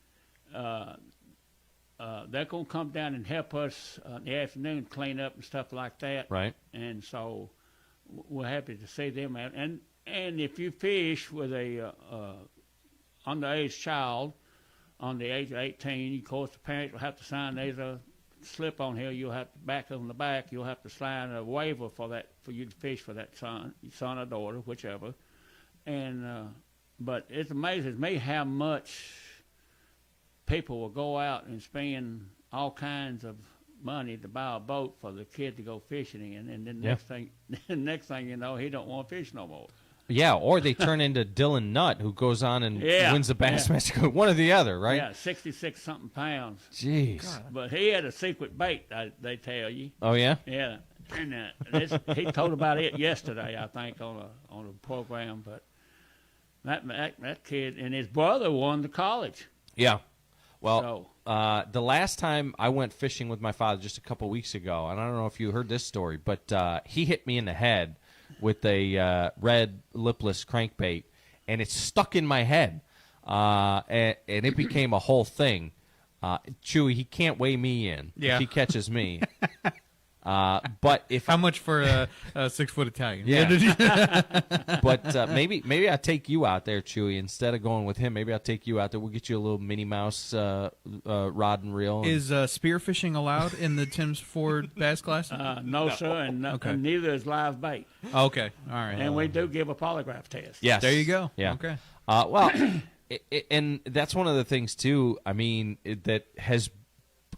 they're going to come down and help us in the afternoon clean up and stuff like that. Right. And so we're happy to see them out. And if you fish with a underage child on the age of 18, of course, the parents will have to sign. There's a slip on here. You'll have to back on the back. You'll have to sign a waiver for you to fish for that son or daughter, whichever. And but it amazes me how much people will go out and spend all kinds of money to buy a boat for the kid to go fishing in, and then next thing you know, he don't want to fish no more. Yeah, or they turn into Dylan Nutt, who goes on and wins the Bassmaster. One or the other, right? Yeah, 66-something pounds. Jeez. God. But he had a secret bait, they tell you. Oh, yeah? Yeah. And he told about it yesterday, I think, on a program. But that kid and his brother won the college. Yeah. Well, the last time I went fishing with my father just a couple weeks ago, and I don't know if you heard this story, but he hit me in the head with a red lipless crankbait, and it stuck in my head, and it became a whole thing. Chewy, he can't weigh me in if he catches me. But if how much for a 6-foot Italian? Yeah. But maybe I'll take you out there, Chewy, instead of going with him. Maybe I'll take you out there. We'll get you a little Minnie Mouse rod and reel. Is spearfishing allowed in the Tim's Ford Bass Class? No, sir, and neither is live bait. Okay, all right. And we do give a polygraph test. Yes, there you go. Yeah. Okay. Well, and that's one of the things too. I mean, that has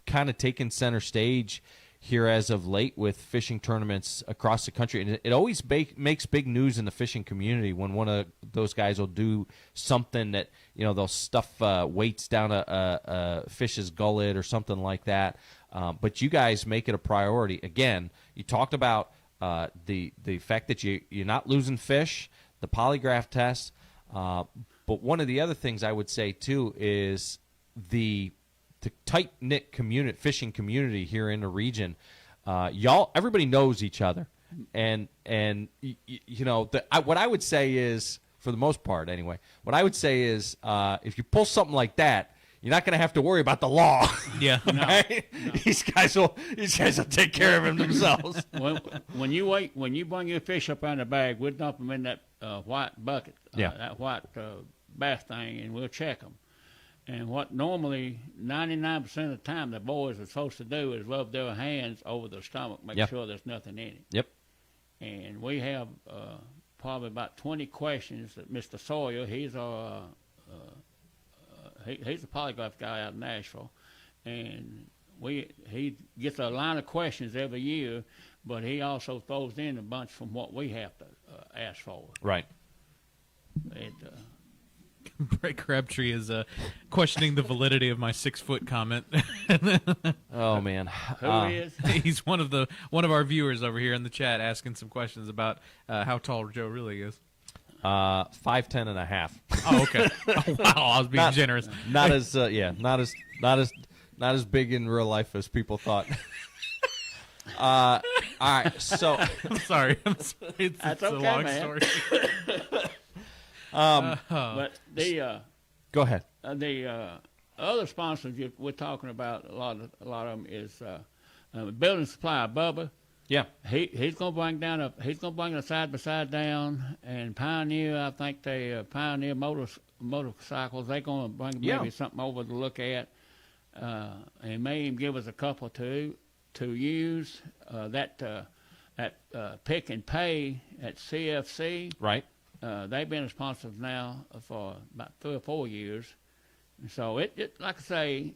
kind of taken center stage here as of late with fishing tournaments across the country. And it always makes big news in the fishing community when one of those guys will do something that, they'll stuff weights down a fish's gullet or something like that. But you guys make it a priority. Again, you talked about the fact that you're not losing fish, the polygraph test. But one of the other things I would say, too, is the tight-knit fishing community here in the region. Everybody knows each other. And what I would say is for the most part anyway. What I would say is if you pull something like that, you're not going to have to worry about the law. Yeah. Right? No. These guys will take care of them themselves. When you bring your fish up out of the bag, we'll dump them in that white bucket, that white bath thing, and we'll check them. And what normally 99% of the time the boys are supposed to do is rub their hands over their stomach, make sure there's nothing in it. Yep. And we have probably about 20 questions that Mr. Sawyer, he's our he's a polygraph guy out of Nashville, and he gets a line of questions every year, but he also throws in a bunch from what we have to ask for. Right. Brett Crabtree is questioning the validity of my 6-foot comment. Oh man, who is? He's one of our viewers over here in the chat asking some questions about how tall Joe really is. 5'10.5". Oh, okay. Oh, wow, I was being generous. Not as big in real life as people thought. All right, so I'm sorry. It's That's a okay, long man. story. But the go ahead. The other sponsors we're talking about, a lot of them is Building Supply, Bubba. Yeah, he's gonna bring the side by side down, and Pioneer. I think they Pioneer motorcycles. They're gonna bring maybe something over to look at, and may even give us a couple to use. That Pick and Pay at CFC. Right. They've been a sponsor now for about 3 or 4 years, and so it like I say.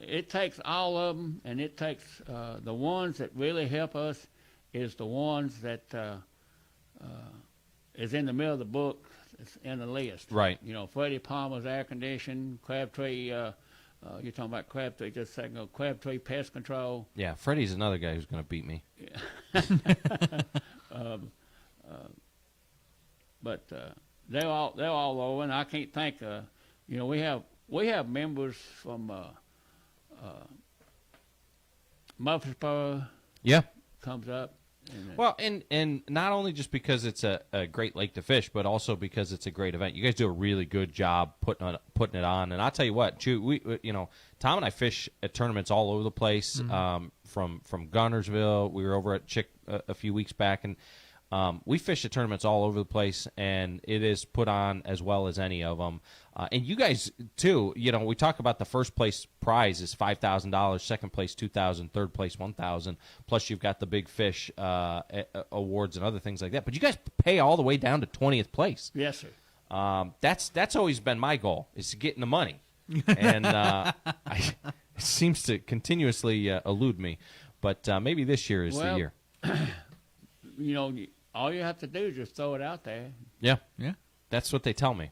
It takes all of them, and it takes the ones that really help us is the ones that is in the middle of the book, it's in the list. Right. You know, Freddie Palmer's air conditioning, Crabtree, you're talking about Crabtree just a second ago, Crabtree Pest Control. Yeah, Freddie's another guy who's going to beat me. But they're all over, and I can't think, we have members from Murfreesboro. Yeah, comes up. Well, and not only just because it's a great lake to fish, but also because it's a great event. You guys do a really good job putting it on. And I'll tell you what, Tom and I fish at tournaments all over the place. Mm-hmm. From Gunnersville, we were over at Chick a few weeks back, and we fish at tournaments all over the place, and it is put on as well as any of them. And you guys, too, we talk about the first place prize is $5,000, second place $2,000, third place $1,000, plus you've got the big fish awards and other things like that. But you guys pay all the way down to 20th place. Yes, sir. That's always been my goal, is to get in the money. And it seems to continuously elude me. But maybe this year is the year. All you have to do is just throw it out there. Yeah. Yeah. That's what they tell me.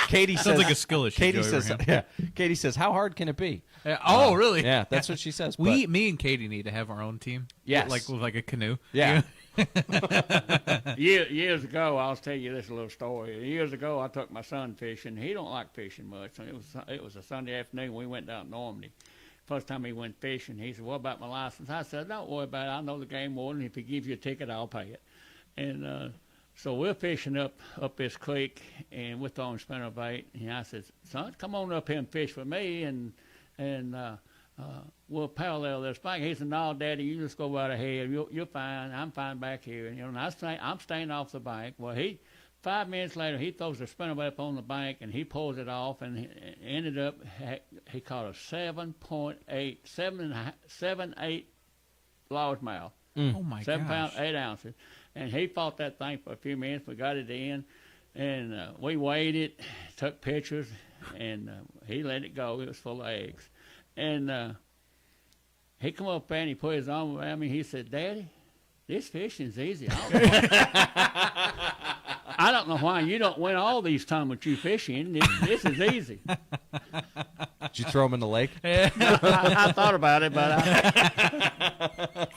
Katie Sounds says, like a skill issue. Katie says, how hard can it be? Really? Yeah, that's what she says. Me and Katie need to have our own team. Yes. Like a canoe. Yeah. Years ago, I'll tell you this little story. Years ago, I took my son fishing. He don't like fishing much. It was a Sunday afternoon. We went down to Normandy. First time he went fishing, he said, "What about my license?" I said, "Don't worry about it. I know the game warden. If he gives you a ticket, I'll pay it." And so we're fishing up this creek, and we're throwing spinnerbait. And I said, "Son, come on up here and fish with me, and we'll parallel this bank." He said, "No, Daddy, you just go right ahead. You're fine. I'm fine back here." And I'm staying off the bank. Well, 5 minutes later, he throws the spinnerbait up on the bank, and he pulls it off, and he ended up, he caught a 7.8 largemouth. Oh, my 7 gosh. pounds, 8 ounces. And he fought that thing for a few minutes. We got it in, and we weighed it, took pictures, and he let it go. It was full of eggs. And he come up there, and he put his arm around me. He said, "Daddy, this fishing's easy. I don't know why you don't win all these tournaments you fishing. This is easy." Did you throw him in the lake? I thought about it, but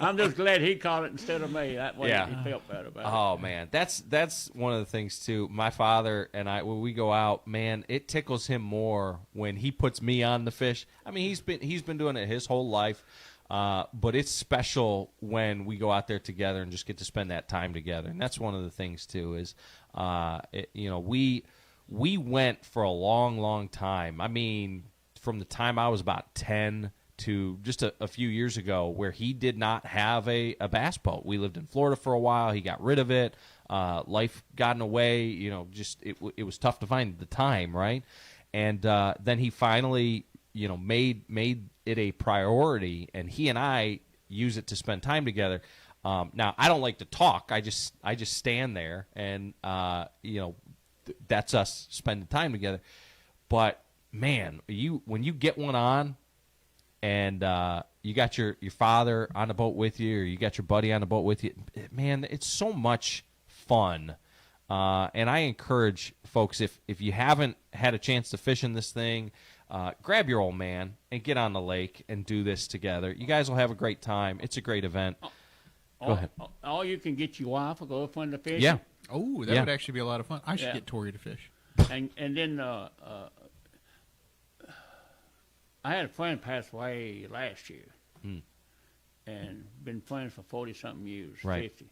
I'm just glad he caught it instead of me. That way he felt better about it. Oh, man. That's one of the things, too. My father and I, when we go out, man, it tickles him more when he puts me on the fish. I mean, he's been doing it his whole life. But it's special when we go out there together and just get to spend that time together. And that's one of the things, too, is, we went for a long, long time. I mean, from the time I was about 10 to just a few years ago, where he did not have a bass boat. We lived in Florida for a while. He got rid of it. Life got in the way. It was tough to find the time, right? And then he finally, made it a priority, and he and I use it to spend time together. Now, I don't like to talk. I just stand there, and that's us spending time together. But man, when you get one on, and you got your father on the boat with you, or you got your buddy on the boat with you, man, it's so much fun. And I encourage folks, if you haven't had a chance to fish in this thing, grab your old man and get on the lake and do this together. You guys will have a great time. It's a great event. Go ahead. All you can get your wife or girlfriend to fish. Yeah. Oh, that would actually be a lot of fun. I should get Tori to fish. And then I had a friend pass away last year, and been friends for 40-something years, right. 50.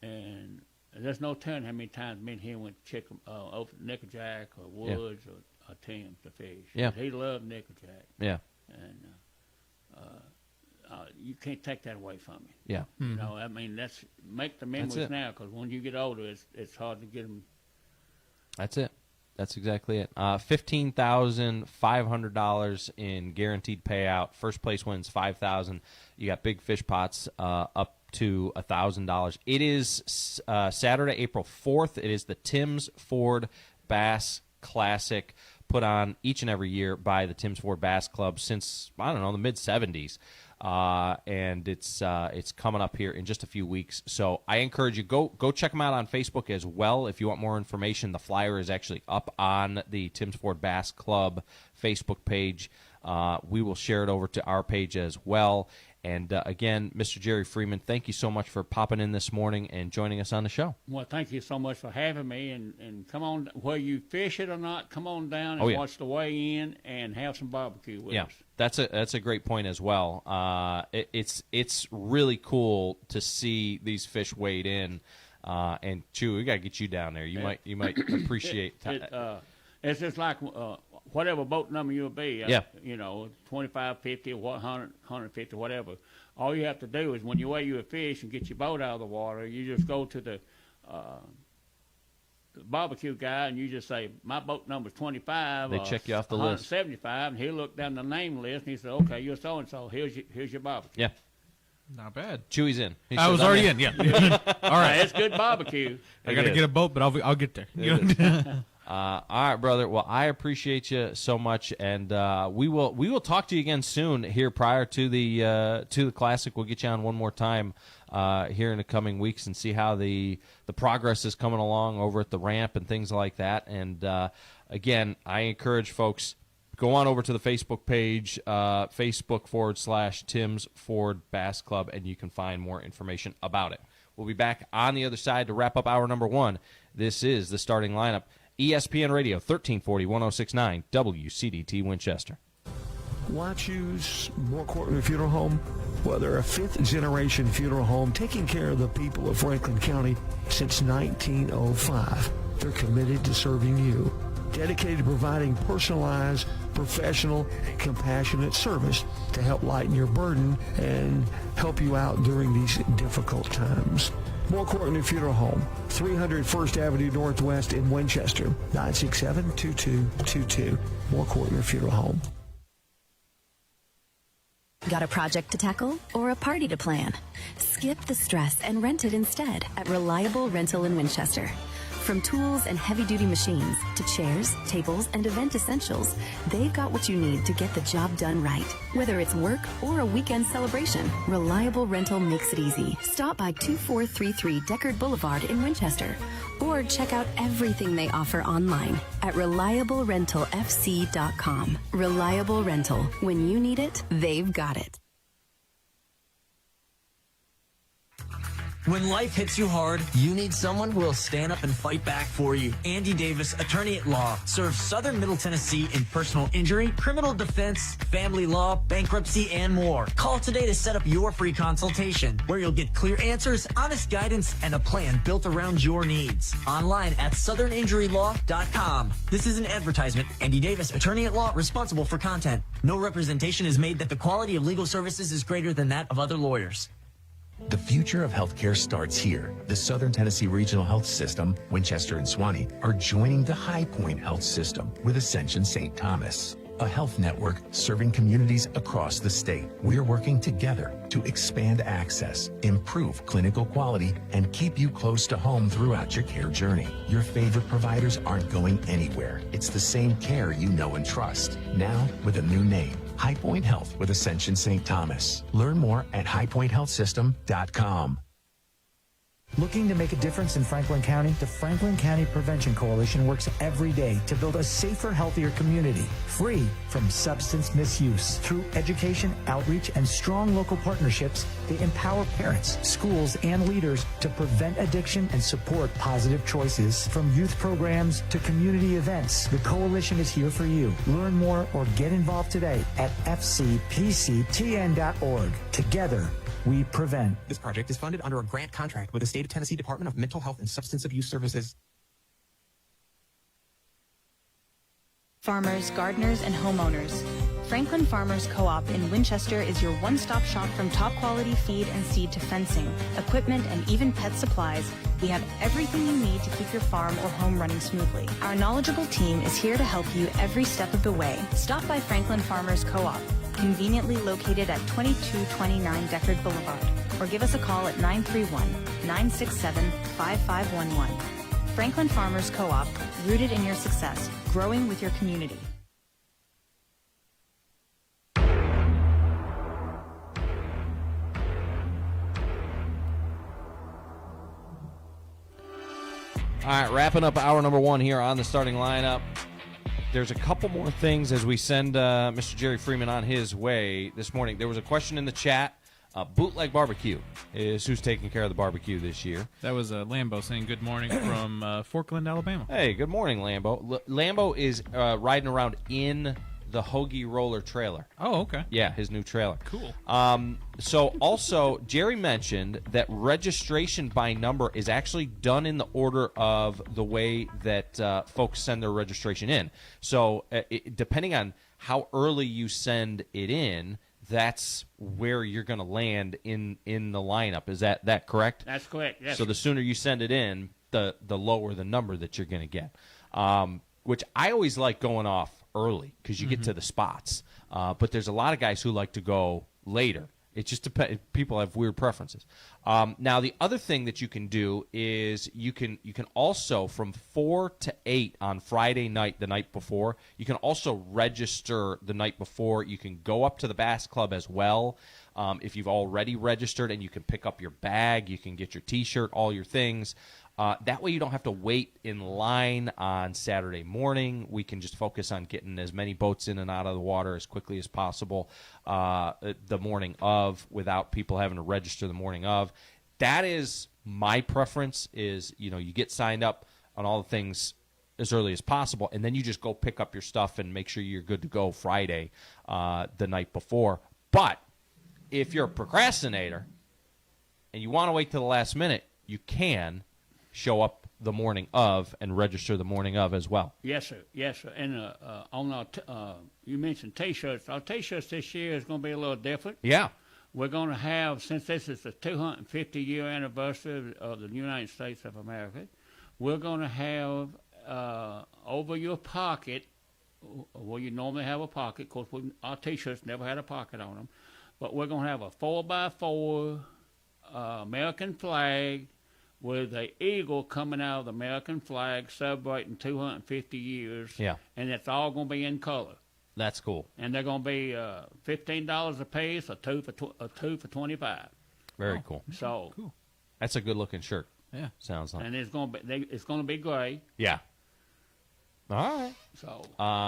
And there's no telling how many times me and him went to check over Nickeljack or Woods or Tim to fish. Yeah. He loved Nickeljack. Yeah. And you can't take that away from me. Yeah. That's make the memories now, because when you get older, it's hard to get them. That's it. That's exactly it. $15,500 in guaranteed payout. First place wins $5,000. You got big fish pots up to $1,000. It is Saturday, April 4th. It is the Timms Ford Bass Classic, put on each and every year by the Timms Ford Bass Club since, the mid-'70s. And it's coming up here in just a few weeks. So I encourage you, go check them out on Facebook as well. If you want more information, the flyer is actually up on the Timms Ford Bass Club Facebook page. We will share it over to our page as well. And again, Mr. Jerry Freeman, thank you so much for popping in this morning and joining us on the show. Well, thank you so much for having me. And come on, whether you fish it or not, come on down and watch the weigh-in and have some barbecue with us. That's a great point as well. It's really cool to see these fish weighed in. And Chew, we got to get you down there. You might appreciate it's just like whatever boat number you'll be. 25, 50, 100, 150, whatever. All you have to do is when you weigh you a fish and get your boat out of the water, you just go to the barbecue guy and you just say, my boat number's 25. They check you off the list. 175, and he'll look down the name list and he said, okay, you're so and so. Here's your barbecue. Yeah. Not bad. Chewy's in. I was already in. Yeah. All right, it's good barbecue. I got to get a boat, but I'll get there. All right, brother. Well, I appreciate you so much, and we will talk to you again soon here prior to the Classic. We'll get you on one more time here in the coming weeks and see how the progress is coming along over at the ramp and things like that. And again, I encourage folks, go on over to the Facebook page, Facebook.com/Timms Ford Bass Club, and you can find more information about it. We'll be back on the other side to wrap up hour number 1. This is the starting lineup. ESPN Radio, 1340, 1069, WCDT Winchester. Why choose More Courtney Funeral Home? Well, they're a fifth-generation funeral home taking care of the people of Franklin County since 1905. They're committed to serving you, dedicated to providing personalized, professional, compassionate service to help lighten your burden and help you out during these difficult times. More Courtney Funeral Home, 300 First Avenue Northwest in Winchester, 967-2222. More Courtney Funeral Home. Got a project to tackle or a party to plan? Skip the stress and rent it instead at Reliable Rental in Winchester. From tools and heavy-duty machines to chairs, tables, and event essentials, they've got what you need to get the job done right. Whether it's work or a weekend celebration, Reliable Rental makes it easy. Stop by 2433 Deckard Boulevard in Winchester, or check out everything they offer online at ReliableRentalFC.com. Reliable Rental. When you need it, they've got it. When life hits you hard, you need someone who will stand up and fight back for you. Andy Davis, attorney at law, serves Southern Middle Tennessee in personal injury, criminal defense, family law, bankruptcy, and more. Call today to set up your free consultation, where you'll get clear answers, honest guidance, and a plan built around your needs. Online at southerninjurylaw.com. This is an advertisement. Andy Davis, attorney at law, responsible for content. No representation is made that the quality of legal services is greater than that of other lawyers. The future of healthcare starts here. The Southern Tennessee Regional Health System, Winchester and Suwannee, are joining the High Point Health System with Ascension St. Thomas, a health network serving communities across the state. We're working together to expand access, improve clinical quality, and keep you close to home throughout your care journey. Your favorite providers aren't going anywhere. It's the same care you know and trust, now with a new name. High Point Health with Ascension St. Thomas. Learn more at highpointhealthsystem.com. Looking to make a difference in Franklin County? The Franklin County Prevention Coalition works every day to build a safer, healthier community, free from substance misuse. Through education, outreach, and strong local partnerships, they empower parents, schools, and leaders to prevent addiction and support positive choices. From youth programs to community events, the coalition is here for you. Learn more or get involved today at fcpctn.org. Together, we prevent. This project is funded under a grant contract with the State of Tennessee Department of Mental Health and Substance Abuse Services. Farmers, gardeners, and homeowners. Franklin Farmers Co-op in Winchester is your one-stop shop. From top quality feed and seed to fencing, equipment, and even pet supplies. We have everything you need to keep your farm or home running smoothly. Our knowledgeable team is here to help you every step of the way. Stop by Franklin Farmers Co-op, conveniently located at 2229 Deckard Boulevard, or give us a call at 931-967-5511. Franklin Farmers Co-op, rooted in your success, growing with your community. All right, wrapping up hour number one here on the starting lineup. There's a couple more things as we send Mr. Jerry Freeman on his way this morning. There was a question in the chat. Bootleg Barbecue is who's taking care of the barbecue this year. That was Lambo saying good morning from Forkland, Alabama. Hey, good morning, Lambo. Lambo is riding around in the Hoagie Roller trailer. Oh, okay. Yeah, his new trailer. Cool. So also, Jerry mentioned that registration by number is actually done in the order of the way that folks send their registration in. So depending on how early you send it in, that's where you're going to land in the lineup. Is that correct? That's correct, yes. So the sooner you send it in, the lower the number that you're going to get, which I always like going off early because you get to the spots. But there's a lot of guys who like to go later. It just depends. People have weird preferences. Now, the other thing that you can do is you can also, from 4 to 8 on Friday night, the night before, you can also register the night before. You can go up to the Bass Club as well if you've already registered, and you can pick up your bag. You can get your T-shirt, all your things. That way you don't have to wait in line on Saturday morning. We can just focus on getting as many boats in and out of the water as quickly as possible the morning of without people having to register the morning of. That is my preference is, you get signed up on all the things as early as possible, and then you just go pick up your stuff and make sure you're good to go Friday the night before. But if you're a procrastinator and you want to wait till the last minute, you can show up the morning of and register the morning of as well. Yes, sir. Yes, sir. And on our you mentioned T-shirts. Our T-shirts this year is going to be a little different. Yeah. We're going to have, since this is the 250-year anniversary of the United States of America, we're going to have over your pocket, where you normally have a pocket, of course, our T-shirts never had a pocket on them, but we're going to have a 4x4 American flag with an eagle coming out of the American flag celebrating 250 years. Yeah. And it's all going to be in color. That's cool. And they're going to be $15 a piece, or two for $25. Very cool. So cool. That's a good looking shirt. Yeah. Sounds like. And it's going to be gray. Yeah. All right. So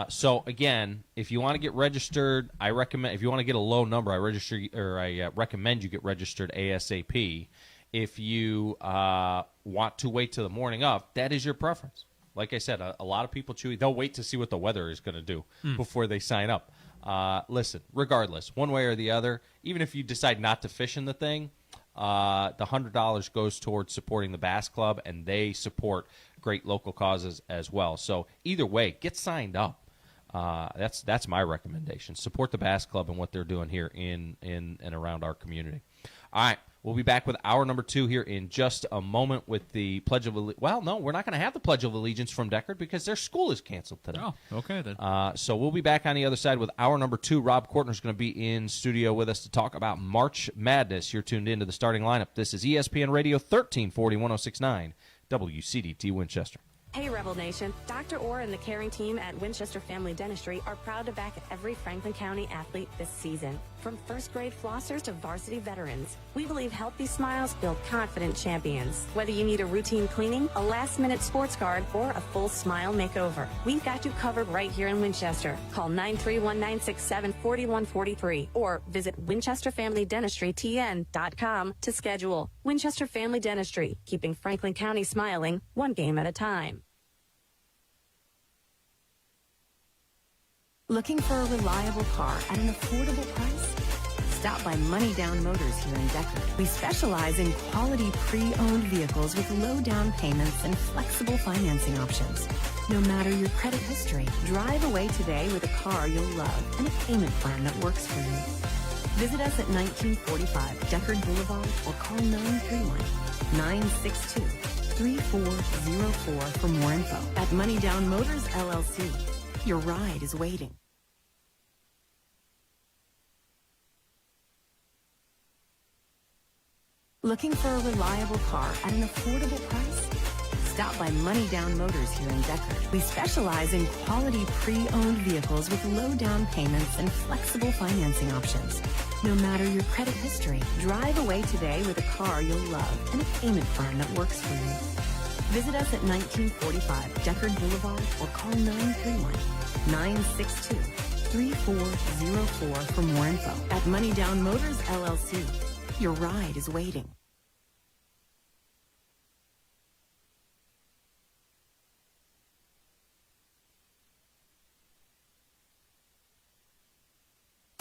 so again, if you want to get registered, I recommend. If you want to get a low number, I recommend you get registered ASAP. If you want to wait till the morning of, that is your preference. Like I said, a lot of people, Chewy, they'll wait to see what the weather is going to do before they sign up. Listen, regardless, one way or the other, even if you decide not to fish in the thing, the $100 goes towards supporting the Bass Club, and they support great local causes as well. So either way, get signed up. That's my recommendation. Support the Bass Club and what they're doing here in and around our community. All right, we'll be back with hour number 2 here in just a moment with the Pledge of Allegiance. Well, no, we're not going to have the Pledge of Allegiance from Deckard because their school is canceled today. Oh, okay then. So we'll be back on the other side with hour number 2. Rob Kortner's going to be in studio with us to talk about March Madness. You're tuned into the starting lineup. This is ESPN Radio 1340 1069 WCDT Winchester. Hey, Rebel Nation. Dr. Orr and the caring team at Winchester Family Dentistry are proud to back every Franklin County athlete this season. From first-grade flossers to varsity veterans, we believe healthy smiles build confident champions. Whether you need a routine cleaning, a last-minute sports card, or a full smile makeover, we've got you covered right here in Winchester. Call 931-967-4143 or visit WinchesterFamilyDentistryTN.com to schedule. Winchester Family Dentistry, keeping Franklin County smiling one game at a time. Looking for a reliable car at an affordable price? Stop by Money Down Motors here in Deckard. We specialize in quality pre-owned vehicles with low down payments and flexible financing options. No matter your credit history, drive away today with a car you'll love and a payment plan that works for you. Visit us at 1945 Deckard Boulevard or call 931-962-3404 for more info. At Money Down Motors, LLC, your ride is waiting. Looking for a reliable car at an affordable price? Stop by Money Down Motors here in Deckard. We specialize in quality pre-owned vehicles with low down payments and flexible financing options. No matter your credit history, drive away today with a car you'll love and a payment plan that works for you. Visit us at 1945 Deckard Boulevard or call 931-962-3404 for more info. At Money Down Motors, LLC, your ride is waiting.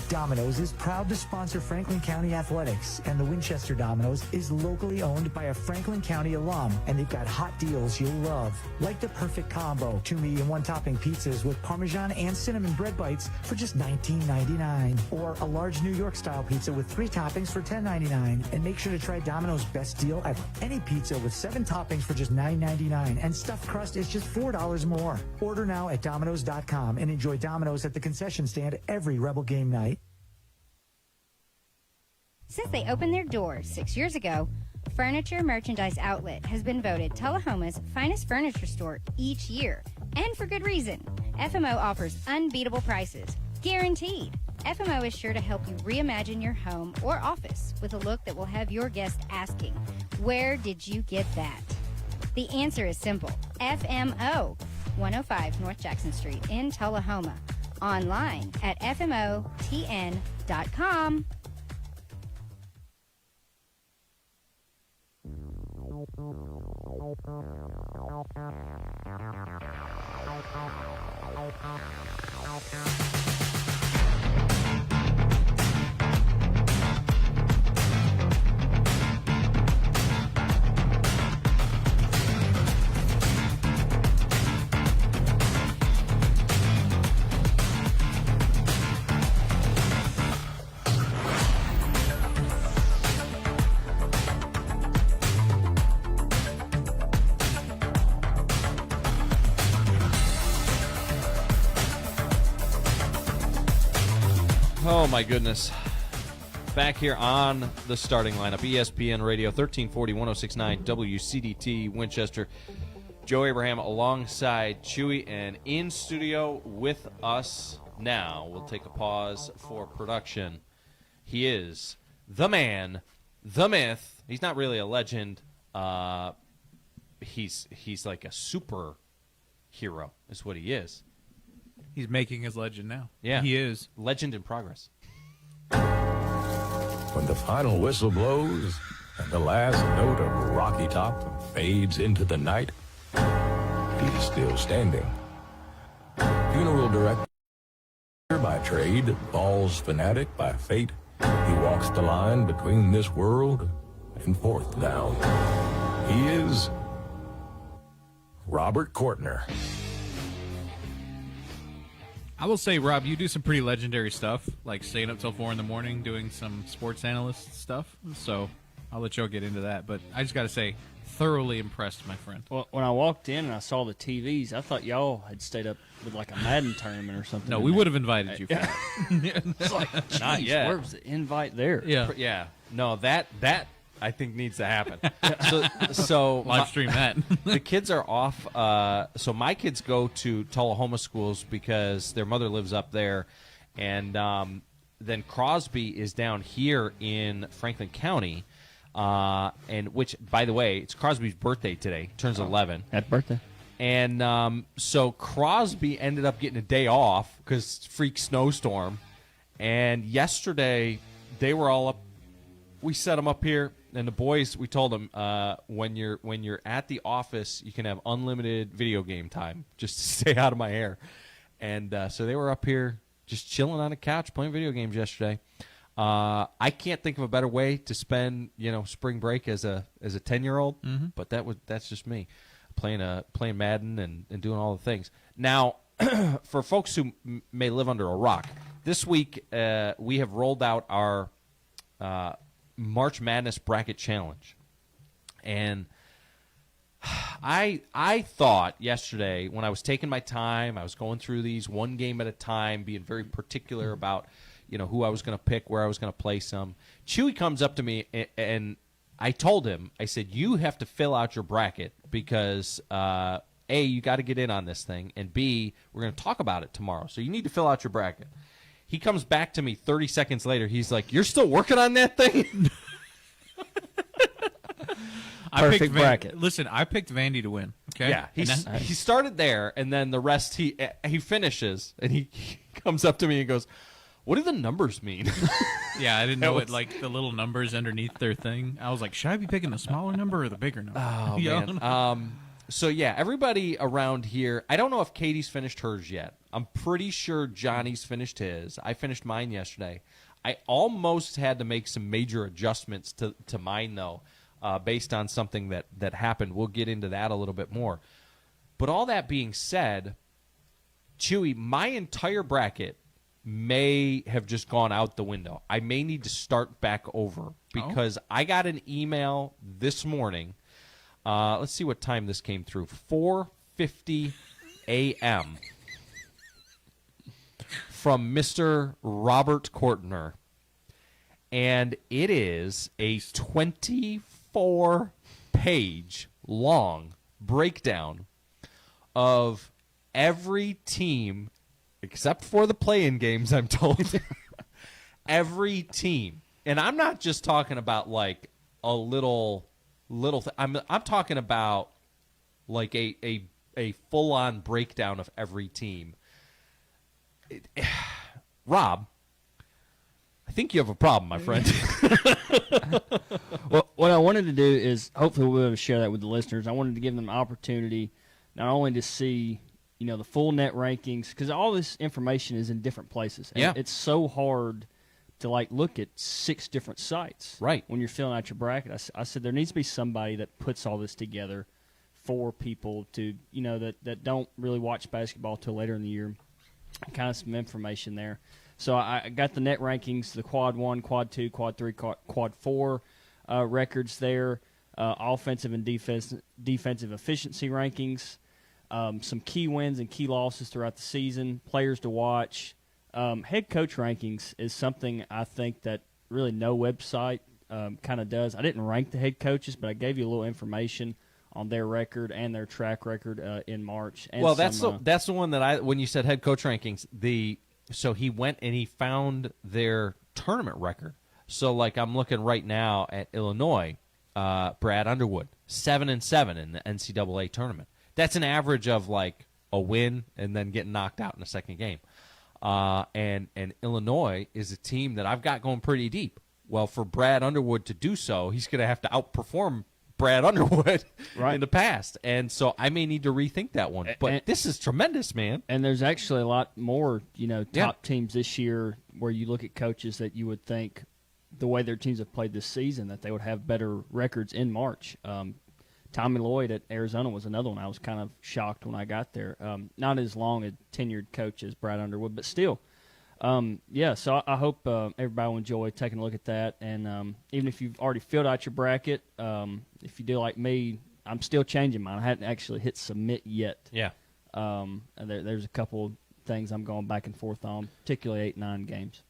Domino's is proud to sponsor Franklin County Athletics, and the Winchester Domino's is locally owned by a Franklin County alum, and they've got hot deals you'll love, like the perfect combo, 2 meat and 1 topping pizzas with Parmesan and cinnamon bread bites for just $19.99, or a large New York style pizza with 3 toppings for $10.99. And make sure to try Domino's best deal ever, any pizza with 7 toppings for just $9.99, and stuffed crust is just $4 more. Order now at Domino's.com and enjoy Domino's at the concession stand every Rebel game night. Since they opened their doors 6 years ago, Furniture Merchandise Outlet has been voted Tullahoma's finest furniture store each year, and for good reason. FMO offers unbeatable prices, guaranteed. FMO is sure to help you reimagine your home or office with a look that will have your guests asking, where did you get that? The answer is simple. FMO, 105 North Jackson Street in Tullahoma. Online at FMOTN.com. Oh, my goodness. Back here on the starting lineup, ESPN Radio 1340 1069 WCDT Winchester. Joe Abraham alongside Chewy, and in studio with us now. We'll take a pause for production. He is the man, the myth. He's not really a legend. He's like a super hero is what he is. He's making his legend now. Yeah. He is. Legend in progress. When the final whistle blows, and the last note of Rocky Top fades into the night, he's still standing. Funeral director by trade, balls fanatic by fate, he walks the line between this world and fourth down. He is Robert Kortner. I will say, Rob, you do some pretty legendary stuff, like staying up till 4 in the morning doing some sports analyst stuff. So I'll let Joe get into that. But I just got to say, thoroughly impressed, my friend. Well, when I walked in and I saw the TVs, I thought y'all had stayed up with like a Madden tournament or something. No, we would have invited you for that. It's like, geez, Not yet. where was the invite there? Yeah. No, that I think needs to happen. So Live stream that. The kids are off. So my kids go to Tullahoma schools because their mother lives up there, and then Crosby is down here in Franklin County, and which, by the way, it's Crosby's birthday today. Turns 11. Happy birthday. And so Crosby ended up getting a day off because freak snowstorm. And yesterday they were all up. We set them up here, and the boys, we told them when you're at the office, you can have unlimited video game time just to stay out of my hair. And so they were up here just chilling on a couch playing video games yesterday. I can't think of a better way to spend spring break as a 10-year-old, but that's just me playing Madden and doing all the things. Now, for folks who may live under a rock, this week we have rolled out our March Madness Bracket Challenge. And I thought yesterday when I was taking my time, I was going through these one game at a time, being very particular about who I was going to pick, where I was going to play some. Chewy comes up to me, and I told him, I said, you have to fill out your bracket because, A, you got to get in on this thing, and B, we're going to talk about it tomorrow. So you need to fill out your bracket. He comes back to me 30 seconds later. He's like, you're still working on that thing? Perfect bracket. Listen, I picked Vandy to win. Okay. Yeah, he started there, and then the rest he finishes, and he comes up to me and goes, what do the numbers mean? Yeah, I didn't know what the little numbers underneath their thing. I was like, should I be picking the smaller number or the bigger number? Oh, man. So, yeah, everybody around here, I don't know if Katie's finished hers yet. I'm pretty sure Johnny's finished his. I finished mine yesterday. I almost had to make some major adjustments to mine, though, based on something that happened. We'll get into that a little bit more. But all that being said, Chewy, my entire bracket may have just gone out the window. I may need to start back over because I got an email this morning. Let's see what time this came through. 4:50 a.m. from Mr. Robert Kortner. And it is a 24-page long breakdown of every team, except for the play-in games, I'm told. Every team. And I'm not just talking about like a little I'm talking about like a full-on breakdown of every team. Rob, I think you have a problem, my friend. Well, what I wanted to do is hopefully we'll be able to share that with the listeners. I wanted to give them an opportunity not only to see the full net rankings, because all this information is in different places. And it's so hard to look at 6 different sites when you're filling out your bracket. I said there needs to be somebody that puts all this together for people to that don't really watch basketball till later in the year. Kind of some information there. So I got the net rankings, the quad 1, quad 2, quad 3, quad 4 records there, offensive and defensive efficiency rankings, some key wins and key losses throughout the season, players to watch. Head coach rankings is something I think that really no website kind of does. I didn't rank the head coaches, but I gave you a little information on their record and their track record in March. And that's the one that when you said head coach rankings, so he went and he found their tournament record. So I'm looking right now at Illinois, Brad Underwood, 7-7 in the NCAA tournament. That's an average of a win and then getting knocked out in the second game. And Illinois is a team that I've got going pretty deep. Well, for Brad Underwood to do so, he's going to have to outperform Brad Underwood in the past. And so I may need to rethink that one. But this is tremendous, man. And there's actually a lot more, top teams this year where you look at coaches that you would think the way their teams have played this season that they would have better records in March. Tommy Lloyd at Arizona was another one. I was kind of shocked when I got there. Not as long a tenured coach as Brad Underwood, but still. So I hope everybody will enjoy taking a look at that. And even if you've already filled out your bracket, if you do like me, I'm still changing mine. I hadn't actually hit submit yet. Yeah. There's a couple things I'm going back and forth on, particularly 8-9 games.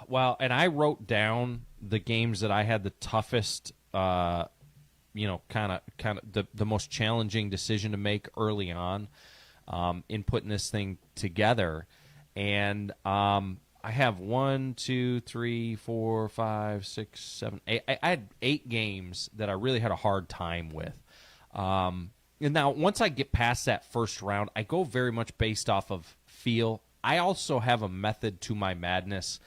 Well, and I wrote down the games that I had the toughest, kind of the most challenging decision to make early on in putting this thing together. And I have 1, 2, 3, 4, 5, 6, 7, 8. I had 8 games that I really had a hard time with. And now, once I get past that first round, I go very much based off of feel. I also have a method to my madness.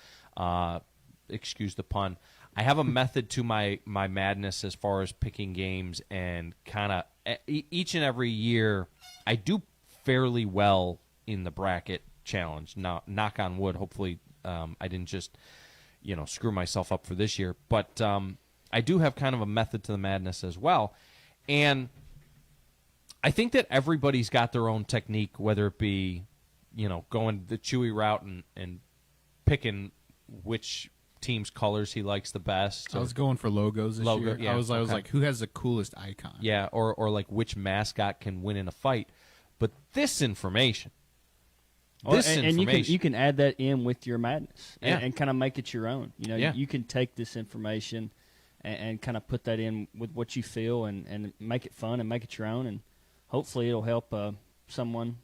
Excuse the pun. I have a method to my madness as far as picking games, and kind of each and every year I do fairly well in the bracket challenge. Now, knock on wood, hopefully I didn't just screw myself up for this year, but I do have kind of a method to the madness as well. And I think that everybody's got their own technique, whether it be going the Chewy route and picking which team's colors he likes the best. I was going for logos this year. Yeah, I was like, who has the coolest icon? Yeah, or like which mascot can win in a fight. But this information, you can add that in with your madness and kind of make it your own. You can take this information and kind of put that in with what you feel and make it fun and make it your own, and hopefully it'll help someone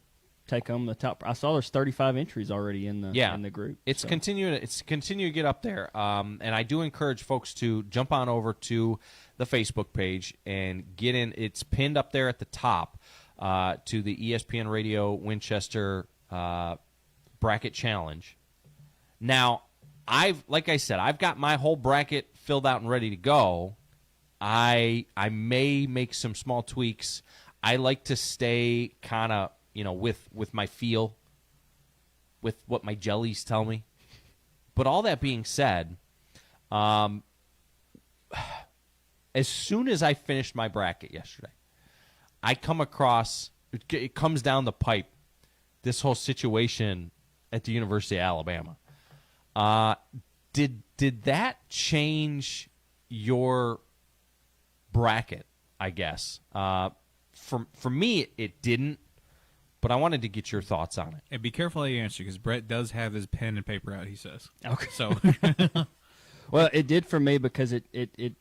take home the top. I saw there's 35 entries already in the group. It's continuing to get up there, and I do encourage folks to jump on over to the Facebook page and get in. It's pinned up there at the top to the ESPN Radio Winchester bracket challenge. Now, I've got my whole bracket filled out and ready to go. I may make some small tweaks. I like to stay kind of with my feel, with what my jellies tell me. But all that being said, as soon as I finished my bracket yesterday, I come across, it comes down the pipe, this whole situation at the University of Alabama. Did that change your bracket, I guess? For me, it didn't, but I wanted to get your thoughts on it. And be careful how you answer, because Brett does have his pen and paper out, he says. Okay. So, well, it did for me because it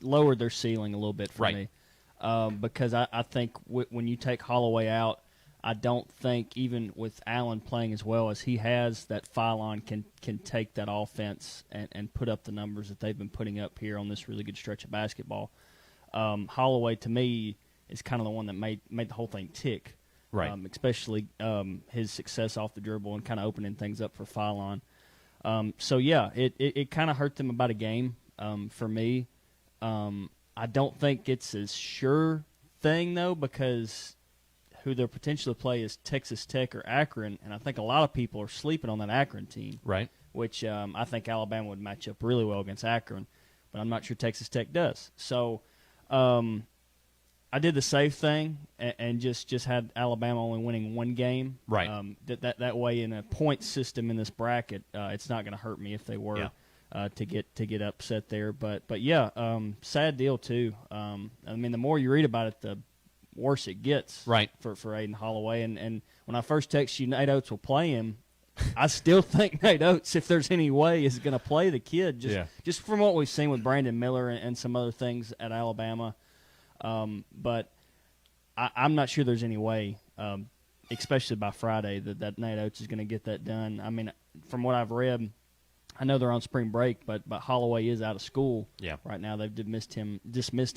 lowered their ceiling a little bit for me. Because I think when you take Holloway out, I don't think even with Allen playing as well as he has, that Phylon can take that offense and put up the numbers that they've been putting up here on this really good stretch of basketball. Holloway, to me, is kind of the one that made the whole thing tick. Right. Especially his success off the dribble and kind of opening things up for Phylon. It kind of hurt them about a game for me. I don't think it's a sure thing, though, because who they'll potentially play is Texas Tech or Akron, and I think a lot of people are sleeping on that Akron team. Right. Which I think Alabama would match up really well against Akron, but I'm not sure Texas Tech does. So I did the safe thing and just had Alabama only winning one game. Right. That way, in a point system in this bracket, it's not going to hurt me if they were to get upset there. But sad deal too. I mean, the more you read about it, the worse it gets. Right. For Aiden Holloway. And when I first texted you, Nate Oates will play him. I still think Nate Oates, if there's any way, is going to play the kid. Just from what we've seen with Brandon Miller and some other things at Alabama. But I'm not sure there's any way, especially by Friday, that Nate Oates is going to get that done. I mean, from what I've read, I know they're on spring break, but Holloway is out of school right now. They've dismissed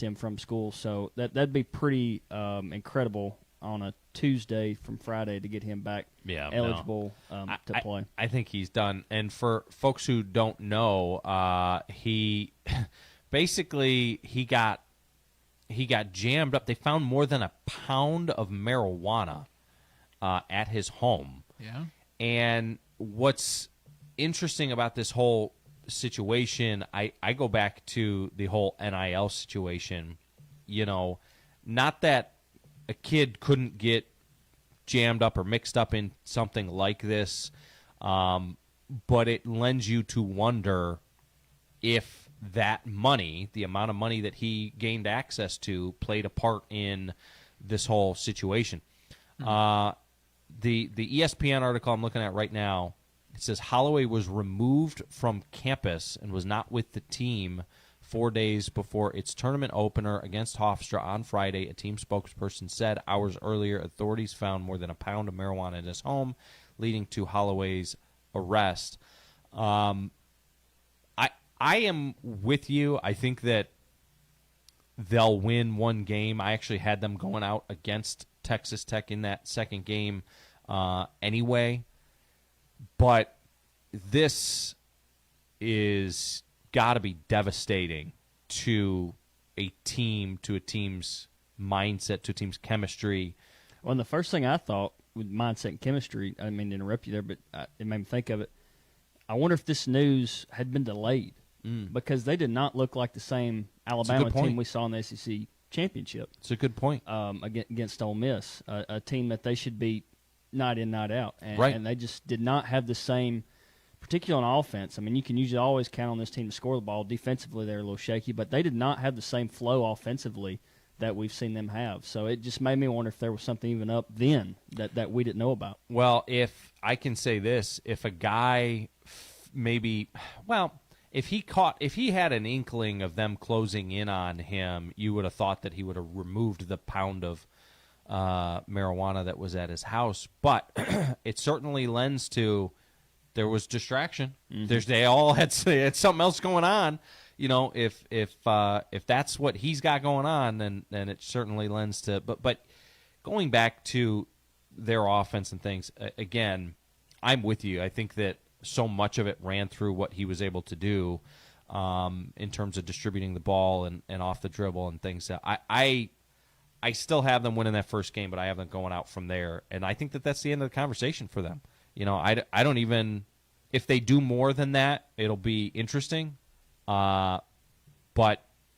him from school, so that'd be pretty incredible on a Tuesday from Friday to get him back eligible to play. I think he's done. And for folks who don't know, he basically he got jammed up. They found more than a pound of marijuana at his home. Yeah. And what's interesting about this whole situation, I go back to the whole NIL situation. You know, not that a kid couldn't get jammed up or mixed up in something like this, but it lends you to wonder if that money, the amount of money that he gained access to, played a part in this whole situation. The ESPN article I'm looking at right now, it says Holloway was removed from campus and was not with the team 4 days before its tournament opener against Hofstra on Friday. A team spokesperson said hours earlier authorities found more than a pound of marijuana in his home, leading to Holloway's arrest. I am with you. I think that they'll win one game. I actually had them going out against Texas Tech in that second game anyway. But this is got to be devastating to a team, to a team's mindset, to a team's chemistry. Well, and the first thing I thought with mindset and chemistry, I mean to interrupt you there, but it made me think of it. I wonder if this news had been delayed because they did not look like the same Alabama team we saw in the SEC championship. It's a good point. Against Ole Miss, a team that they should beat night in, night out. And, right. And they just did not have the same, particularly on offense. I mean, you can usually always count on this team to score the ball. Defensively, they're a little shaky, but they did not have the same flow offensively that we've seen them have. So it just made me wonder if there was something even up then that we didn't know about. Well, if I can say this, if a guy if he had an inkling of them closing in on him, you would have thought that he would have removed the pound of marijuana that was at his house. But it certainly lends to there was distraction. Mm-hmm. They all had something else going on. You know, if that's what he's got going on, then it certainly lends to. But going back to their offense and things again, I'm with you. I think that so much of it ran through what he was able to do in terms of distributing the ball and off the dribble and things. I still have them winning that first game, but I have them going out from there, and I think that that's the end of the conversation for them. You know, I don't even – if they do more than that, it'll be interesting, but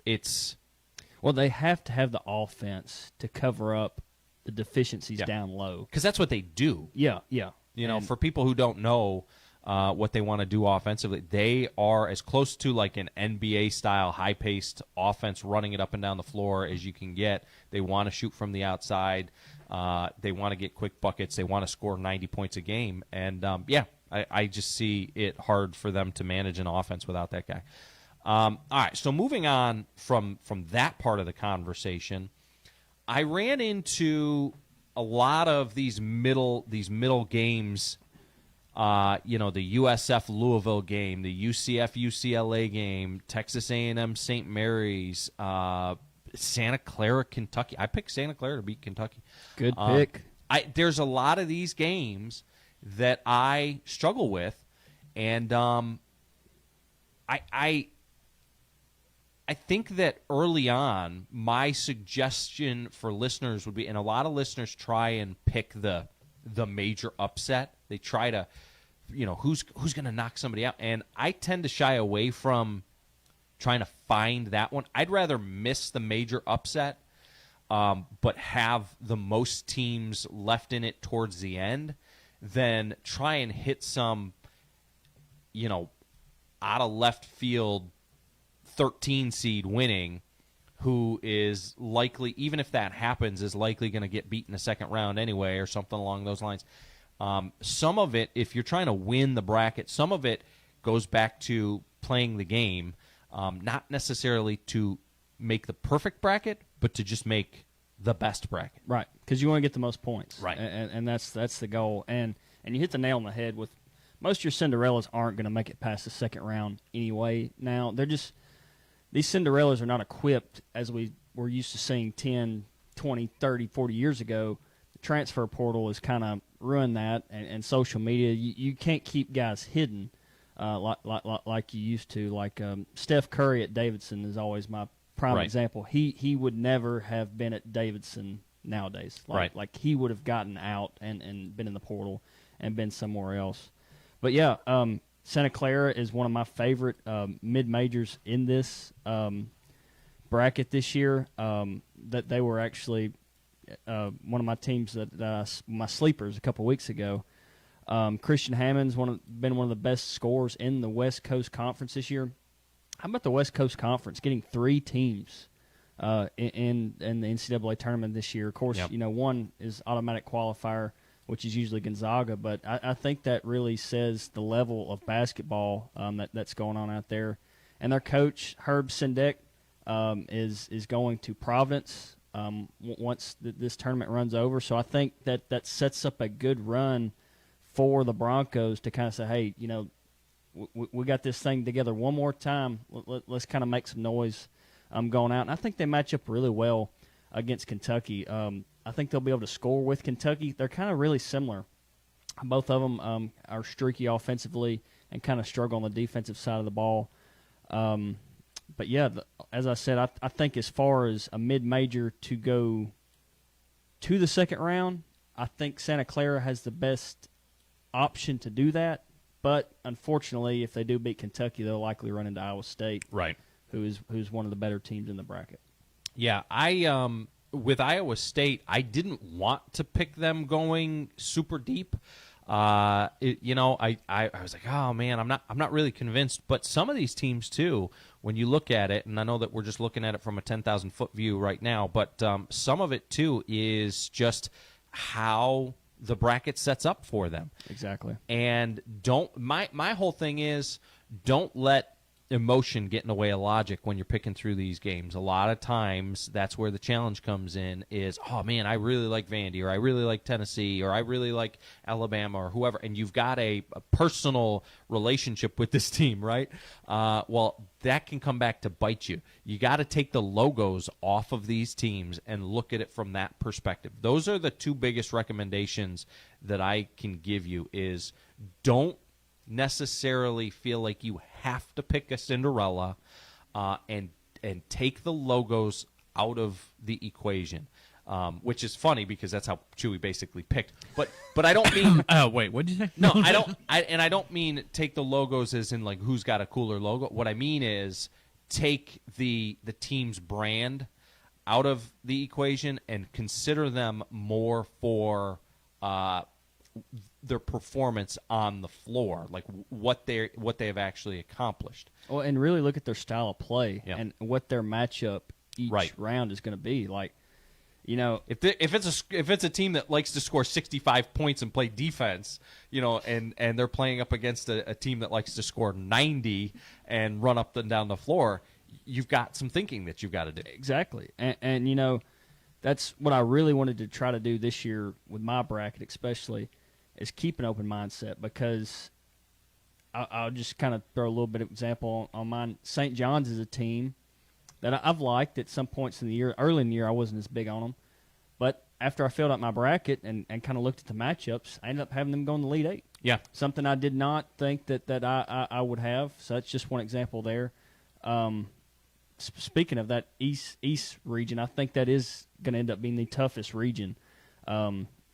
it's – Well, they have to have the offense to cover up the deficiencies down low. Because that's what they do. Yeah, yeah. You know, for people who don't know what they want to do offensively, they are as close to like an NBA-style high-paced offense running it up and down the floor as you can get. They want to shoot from the outside. They want to get quick buckets. They want to score 90 points a game. And, I just see it hard for them to manage an offense without that guy. All right, so moving on from that part of the conversation, I ran into a lot of these middle games. The USF Louisville game, the UCF UCLA game, Texas A&M St. Mary's, Santa Clara Kentucky. I picked Santa Clara to beat Kentucky. Good pick. There's a lot of these games that I struggle with, and I think that early on, my suggestion for listeners would be, and a lot of listeners try and pick the major upset. They try to, who's going to knock somebody out. And I tend to shy away from trying to find that one. I'd rather miss the major upset, but have the most teams left in it towards the end than try and hit some, out of left field 13 seed winning, who is likely, even if that happens, is likely going to get beat in the second round anyway or something along those lines. Some of it, if you're trying to win the bracket, some of it goes back to playing the game, not necessarily to make the perfect bracket, but to just make the best bracket. Right, because you want to get the most points. Right. And that's the goal. And you hit the nail on the head with most of your Cinderellas aren't going to make it past the second round anyway. Now, they're just – these Cinderellas are not equipped as we were used to seeing 10, 20, 30, 40 years ago transfer portal has kind of ruined that, and social media. You can't keep guys hidden like you used to. Like Steph Curry at Davidson is always my prime example. He would never have been at Davidson nowadays. Like he would have gotten out and been in the portal and been somewhere else. But yeah, Santa Clara is one of my favorite mid-majors in this bracket this year. That they were actually one of my teams that my sleepers a couple weeks ago. Christian Hammond's been one of the best scorers in the West Coast Conference this year. How about the West Coast Conference getting 3 teams in the NCAA tournament this year? Of course, one is automatic qualifier, which is usually Gonzaga, but I think that really says the level of basketball that's going on out there. And their coach, Herb Sendek, is going to Providence once this tournament runs over. So I think that sets up a good run for the Broncos to kind of say, hey, we got this thing together one more time. Let's kind of make some noise going out. And I think they match up really well against Kentucky. I think they'll be able to score with Kentucky. They're kind of really similar. Both of them are streaky offensively and kind of struggle on the defensive side of the ball. But, yeah, as I said, I think as far as a mid-major to go to the second round, I think Santa Clara has the best option to do that. But, unfortunately, if they do beat Kentucky, they'll likely run into Iowa State, who's one of the better teams in the bracket. Yeah, with Iowa State, I didn't want to pick them going super deep. I was like, oh man, I'm not really convinced. But some of these teams too, when you look at it, and I know that we're just looking at it from a 10,000-foot view right now, but some of it too is just how the bracket sets up for them. Exactly. And my whole thing is, don't let emotion get in the way of logic when you're picking through these games. A lot of times that's where the challenge comes in is, oh man, I really like Vandy, or I really like Tennessee, or I really like Alabama, or whoever, and you've got a personal relationship with this team, right? Well, that can come back to bite you. You got to take the logos off of these teams and look at it from that perspective. Those are the 2 biggest recommendations that I can give you is don't necessarily feel like you have to pick a Cinderella and take the logos out of the equation, which is funny because that's how Chewy basically picked. But I don't mean wait, what did you say? No, I don't. I don't mean take the logos as in like who's got a cooler logo. What I mean is take the team's brand out of the equation and consider them more for their performance on the floor, like what they have actually accomplished. Well, and really look at their style of play and what their matchup each round is going to be. Like, if it's a team that likes to score 65 points and play defense, and they're playing up against a team that likes to score 90 and run up and down the floor, you've got some thinking that you've got to do. Exactly, and that's what I really wanted to try to do this year with my bracket, especially. Is keep an open mindset, because I'll just kind of throw a little bit of example on mine. St. John's is a team that I've liked at some points in the year. Early in the year, I wasn't as big on them. But after I filled out my bracket and kind of looked at the matchups, I ended up having them go in the Elite Eight. Yeah. Something I did not think that I would have. So that's just one example there. Speaking of that East region, I think that is going to end up being the toughest region.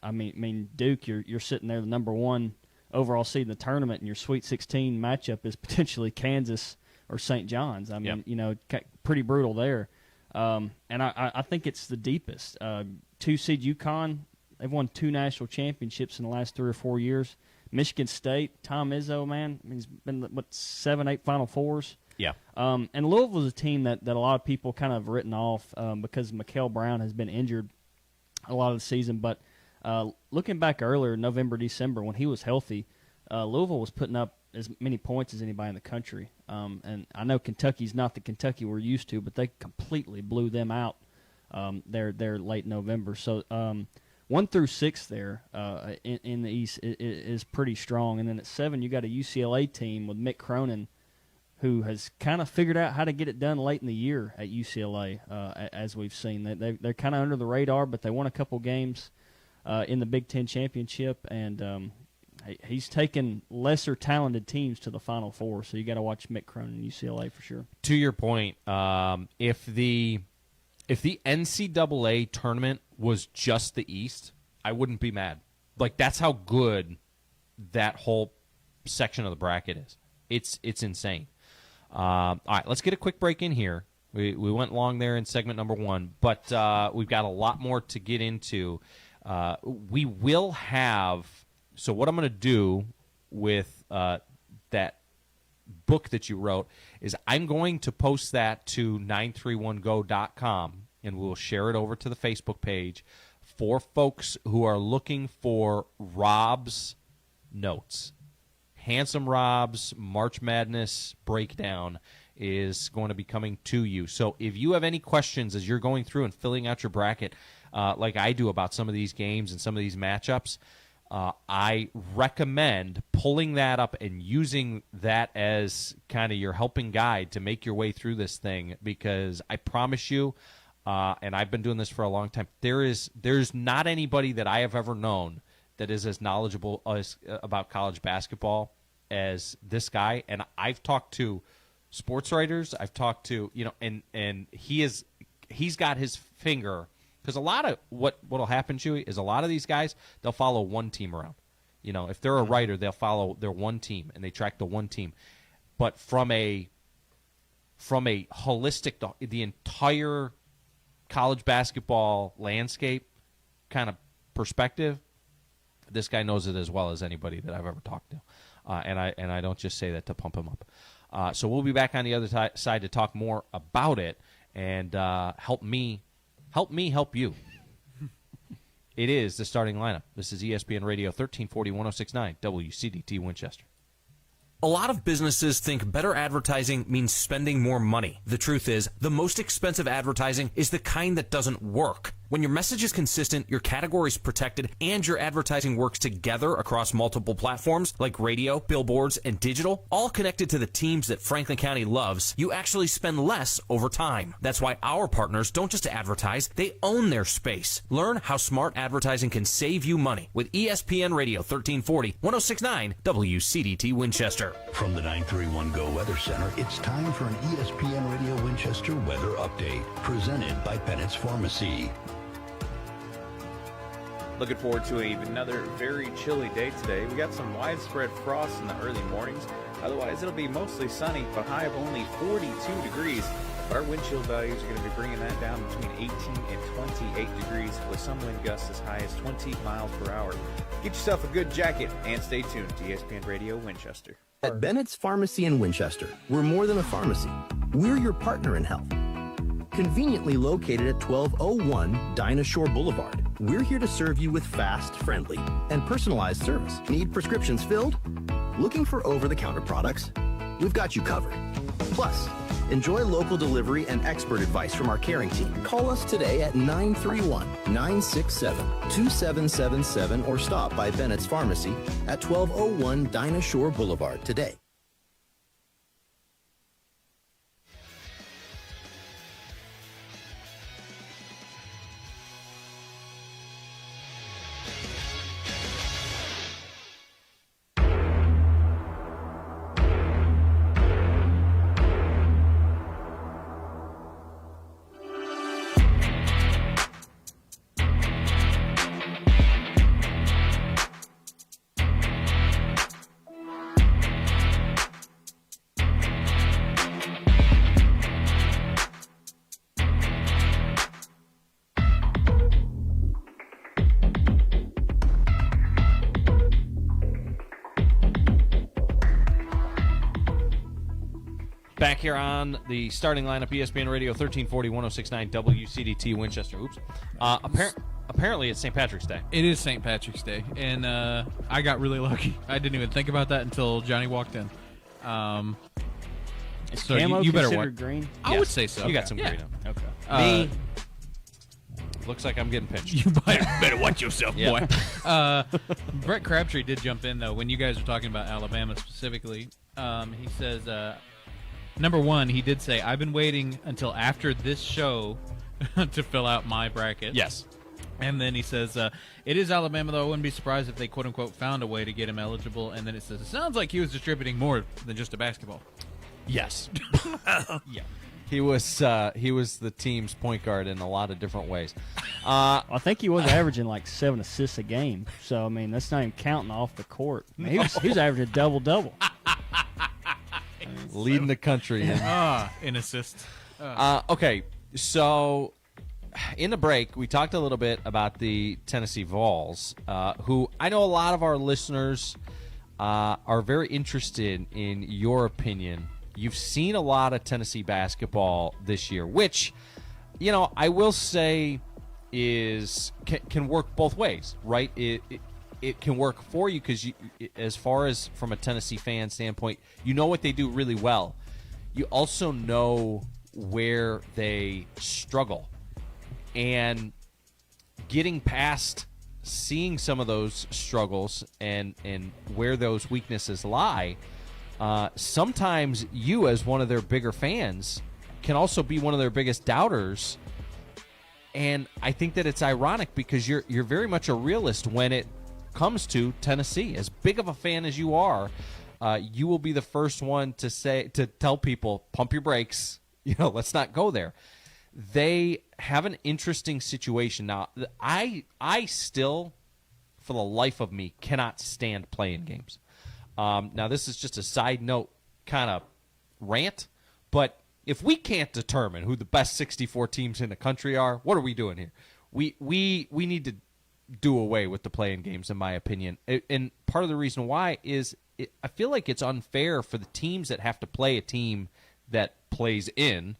I mean, Duke, you're sitting there the number 1 overall seed in the tournament, and your Sweet 16 matchup is potentially Kansas or St. John's. I mean, pretty brutal there. And I think it's the deepest. 2-seed UConn, they've won 2 national championships in the last 3 or 4 years. Michigan State, Tom Izzo, man, he's been 7, 8 Final Fours. Yeah. And Louisville is a team that a lot of people kind of written off because Mikael Brown has been injured a lot of the season, but looking back earlier, November, December, when he was healthy, Louisville was putting up as many points as anybody in the country. And I know Kentucky's not the Kentucky we're used to, but they completely blew them out there late November. So 1 through 6 there in the East is pretty strong. And then at 7, you got a UCLA team with Mick Cronin, who has kind of figured out how to get it done late in the year at UCLA, as we've seen. They're kind of under the radar, but they won a couple games in the Big Ten championship, and he's taken lesser talented teams to the Final Four. So you got to watch Mick Cronin, UCLA for sure. To your point, if the NCAA tournament was just the East, I wouldn't be mad. Like, that's how good that whole section of the bracket is. It's insane. All right, let's get a quick break in here. We went long there in segment number 1, but we've got a lot more to get into. We will have – so what I'm going to do with that book that you wrote is I'm going to post that to 931go.com, and we'll share it over to the Facebook page for folks who are looking for Rob's notes. Handsome Rob's March Madness breakdown is going to be coming to you. So if you have any questions as you're going through and filling out your bracket, like I do about some of these games and some of these matchups, I recommend pulling that up and using that as kind of your helping guide to make your way through this thing, because I promise you, and I've been doing this for a long time, there's not anybody that I have ever known that is as knowledgeable about college basketball as this guy. And I've talked to sports writers, I've talked to, and he's got his finger, because a lot of what'll happen, Chewy, is a lot of these guys, they'll follow one team around. If they're a writer, they'll follow their one team and they track the one team. But from a holistic, the entire college basketball landscape kind of perspective, this guy knows it as well as anybody that I've ever talked to, and I don't just say that to pump him up. So we'll be back on the other side to talk more about it and help me help you. It is the starting lineup. This is ESPN Radio 1340-1069 WCDT Winchester. A lot of businesses think better advertising means spending more money. The truth is, the most expensive advertising is the kind that doesn't work. When your message is consistent, your category is protected, and your advertising works together across multiple platforms like radio, billboards, and digital, all connected to the teams that Franklin County loves, you actually spend less over time. That's why our partners don't just advertise, they own their space. Learn how smart advertising can save you money with ESPN Radio 1340-1069 WCDT Winchester. From the 931 Go Weather Center, it's time for an ESPN Radio Winchester weather update, presented by Bennett's Pharmacy. Looking forward to another very chilly day today. We got some widespread frost in the early mornings. Otherwise, it'll be mostly sunny, but high of only 42 degrees. But our wind chill values are going to be bringing that down between 18 and 28 degrees, with some wind gusts as high as 20 miles per hour. Get yourself a good jacket and stay tuned to ESPN Radio Winchester. At Bennett's Pharmacy in Winchester, we're more than a pharmacy. We're your partner in health. Conveniently located at 1201 Dinah Shore Boulevard, we're here to serve you with fast, friendly, and personalized service. Need prescriptions filled? Looking for over-the-counter products? We've got you covered. Plus, enjoy local delivery and expert advice from our caring team. Call us today at 931-967-2777 or stop by Bennett's Pharmacy at 1201 Dinah Shore Boulevard today. Back here on the starting lineup, ESPN Radio 1340-1069 WCDT Winchester. Oops. Apparently it's St. Patrick's Day. It is St. Patrick's Day, and I got really lucky. I didn't even think about that until Johnny walked in. So you better watch green. I would say so. You got some green on. Okay. Me. Looks like I'm getting pinched. You better watch yourself, Yeah. boy. Brett Crabtree did jump in, though, when you guys were talking about Alabama specifically. He says, number one, he did say, I've been waiting until after this show to fill out my bracket. Yes. And then he says, it is Alabama, though. I wouldn't be surprised if they, quote-unquote, found a way to get him eligible. And then it says, it sounds like he was distributing more than just a basketball. Yes. Yeah. He was the team's point guard in a lot of different ways. I think he was averaging like 7 assists a game. So, I mean, that's not even counting off the court. I mean, he was averaging a double-double. Leading the country in assists. Okay, so in the break, we talked a little bit about the Tennessee Vols, who I know a lot of our listeners are very interested in your opinion. You've seen a lot of Tennessee basketball this year, which, I will say can work both ways, right? It can work for you because, as far as from a Tennessee fan standpoint, you know what they do really well. You also know where they struggle. And getting past seeing some of those struggles and where those weaknesses lie, sometimes you, as one of their bigger fans, can also be one of their biggest doubters. And I think that it's ironic because you're very much a realist when it comes to Tennessee. As big of a fan as you are, you will be the first one to tell people, pump your brakes, let's not go there. They have an interesting situation. Now, I still, for the life of me, cannot stand playing games. Now, this is just a side note kind of rant, but if we can't determine who the best 64 teams in the country are, what are we doing here? We need to do away with the playing games, in my opinion. And part of the reason why is I feel like it's unfair for the teams that have to play a team that plays in.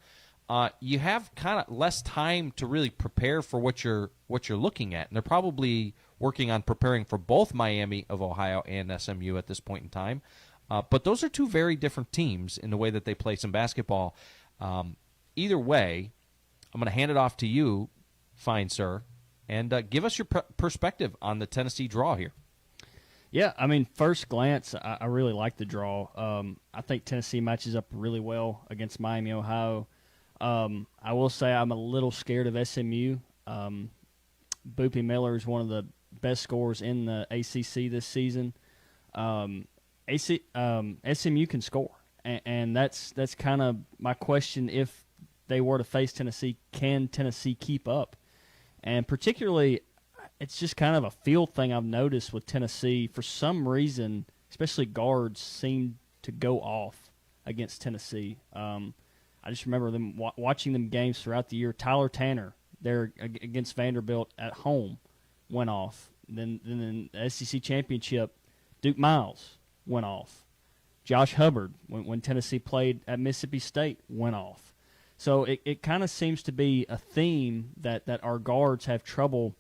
You have kind of less time to really prepare for what you're looking at, and they're probably working on preparing for both Miami of Ohio and SMU at this point in time. But those are two very different teams in the way that they play some basketball. Either way, I'm going to hand it off to you, fine sir, and give us your perspective on the Tennessee draw here. Yeah, I mean, first glance, I really like the draw. I think Tennessee matches up really well against Miami, Ohio. I will say I'm a little scared of SMU. Boopy Miller is one of the best scorers in the ACC this season. SMU can score, and that's kind of my question. If they were to face Tennessee, can Tennessee keep up? And particularly, it's just kind of a feel thing I've noticed with Tennessee. For some reason, especially guards seem to go off against Tennessee. I just remember them watching them games throughout the year. Tyler Tanner, there against Vanderbilt at home, went off. Then in the SEC championship, Duke Miles went off. Josh Hubbard, when Tennessee played at Mississippi State, went off. So it kind of seems to be a theme that our guards have trouble,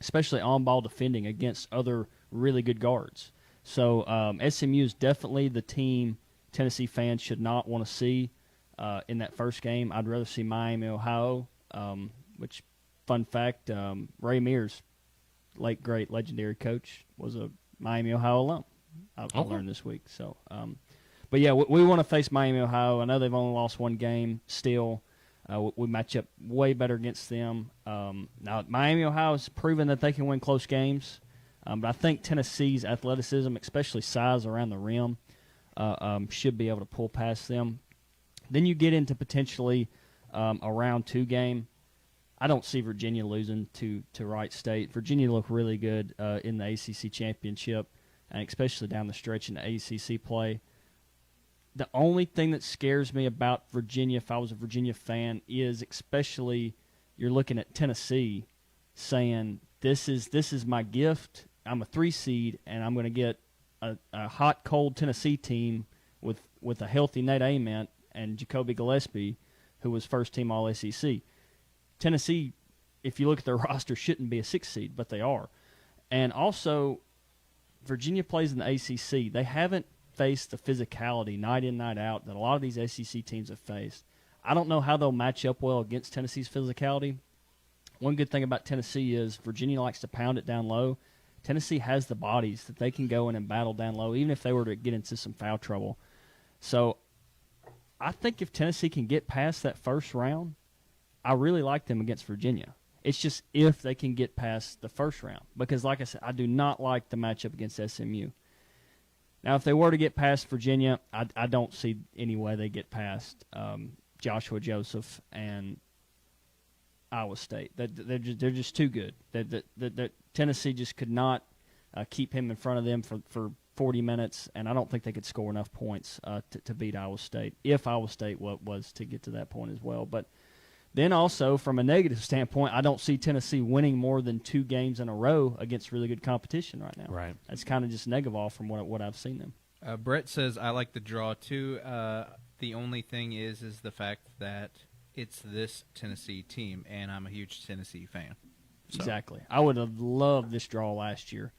especially on-ball defending against other really good guards. So SMU is definitely the team Tennessee fans should not want to see in that first game. I'd rather see Miami, Ohio, which, fun fact, Ray Mears, late, great, legendary coach, was a Miami, Ohio alum. I learned this week. So, but, yeah, we want to face Miami, Ohio. I know they've only lost one game still. We match up way better against them. Now, Miami, Ohio has proven that they can win close games. But I think Tennessee's athleticism, especially size around the rim, should be able to pull past them. Then you get into potentially a round 2 game. I don't see Virginia losing to Wright State. Virginia looked really good in the ACC championship, and especially down the stretch in the ACC play. The only thing that scares me about Virginia, if I was a Virginia fan, is especially you're looking at Tennessee saying, this is my gift. I'm a 3 seed, and I'm going to get a hot, cold Tennessee team with a healthy Nate Ament and Jacoby Gillespie, who was first-team All-SEC. Tennessee, if you look at their roster, shouldn't be a 6 seed, but they are. And also, Virginia plays in the ACC. They haven't faced the physicality night in, night out that a lot of these SEC teams have faced. I don't know how they'll match up well against Tennessee's physicality. One good thing about Tennessee is Virginia likes to pound it down low. Tennessee has the bodies that they can go in and battle down low, even if they were to get into some foul trouble. So I think if Tennessee can get past that first round, I really like them against Virginia. It's just if they can get past the first round. Because, like I said, I do not like the matchup against SMU. Now, if they were to get past Virginia, I don't see any way they get past Joshua Joseph and Iowa State. They're just too good. That Tennessee just could not keep him in front of them for 40 minutes, and I don't think they could score enough points to beat Iowa State, if Iowa State was to get to that point as well. But then also, from a negative standpoint, I don't see Tennessee winning more than 2 games in a row against really good competition right now. Right. That's kind of just negative from what I've seen them. Brett says, I like the draw, too. The only thing is the fact that it's this Tennessee team, and I'm a huge Tennessee fan. So. Exactly. I would have loved this draw last year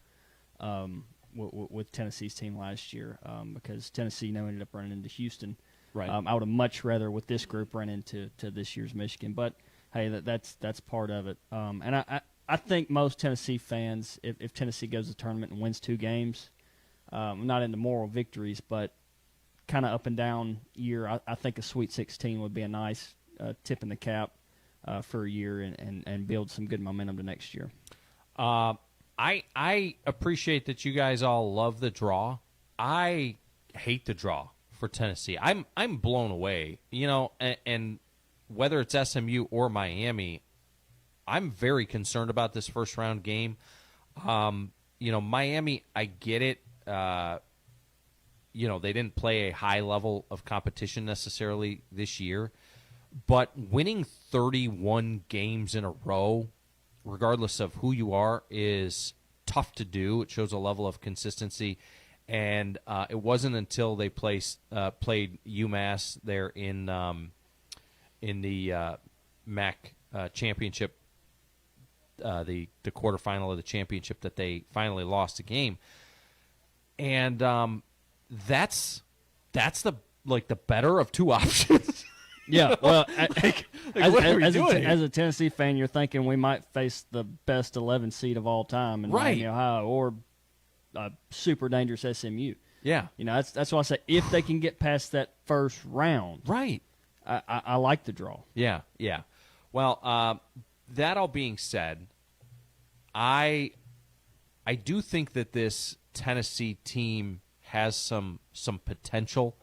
with Tennessee's team last year because Tennessee ended up running into Houston. Right. I would have much rather with this group run into this year's Michigan, but hey, that's part of it. And I think most Tennessee fans, if Tennessee goes to the tournament and wins 2 games, I'm not into moral victories, but kind of up and down year, I think a Sweet 16 would be a nice tip in the cap for a year and build some good momentum to next year. I appreciate that you guys all love the draw. I hate the draw for Tennessee. I'm blown away. And whether it's SMU or Miami, I'm very concerned about this first round game. Miami, I get it. They didn't play a high level of competition necessarily this year, but winning 31 games in a row, regardless of who you are, is tough to do. It shows a level of consistency. And it wasn't until they played UMass there in the MAC championship, the quarterfinal of the championship, that they finally lost a game. And that's the better of 2 options. Yeah, well, as a Tennessee fan, you're thinking we might face the best 11 seed of all time in Miami, Ohio, or super dangerous SMU. Yeah, that's why I say if they can get past that first round, right. I like the draw. Yeah. Well, that all being said, I do think that this Tennessee team has some potential.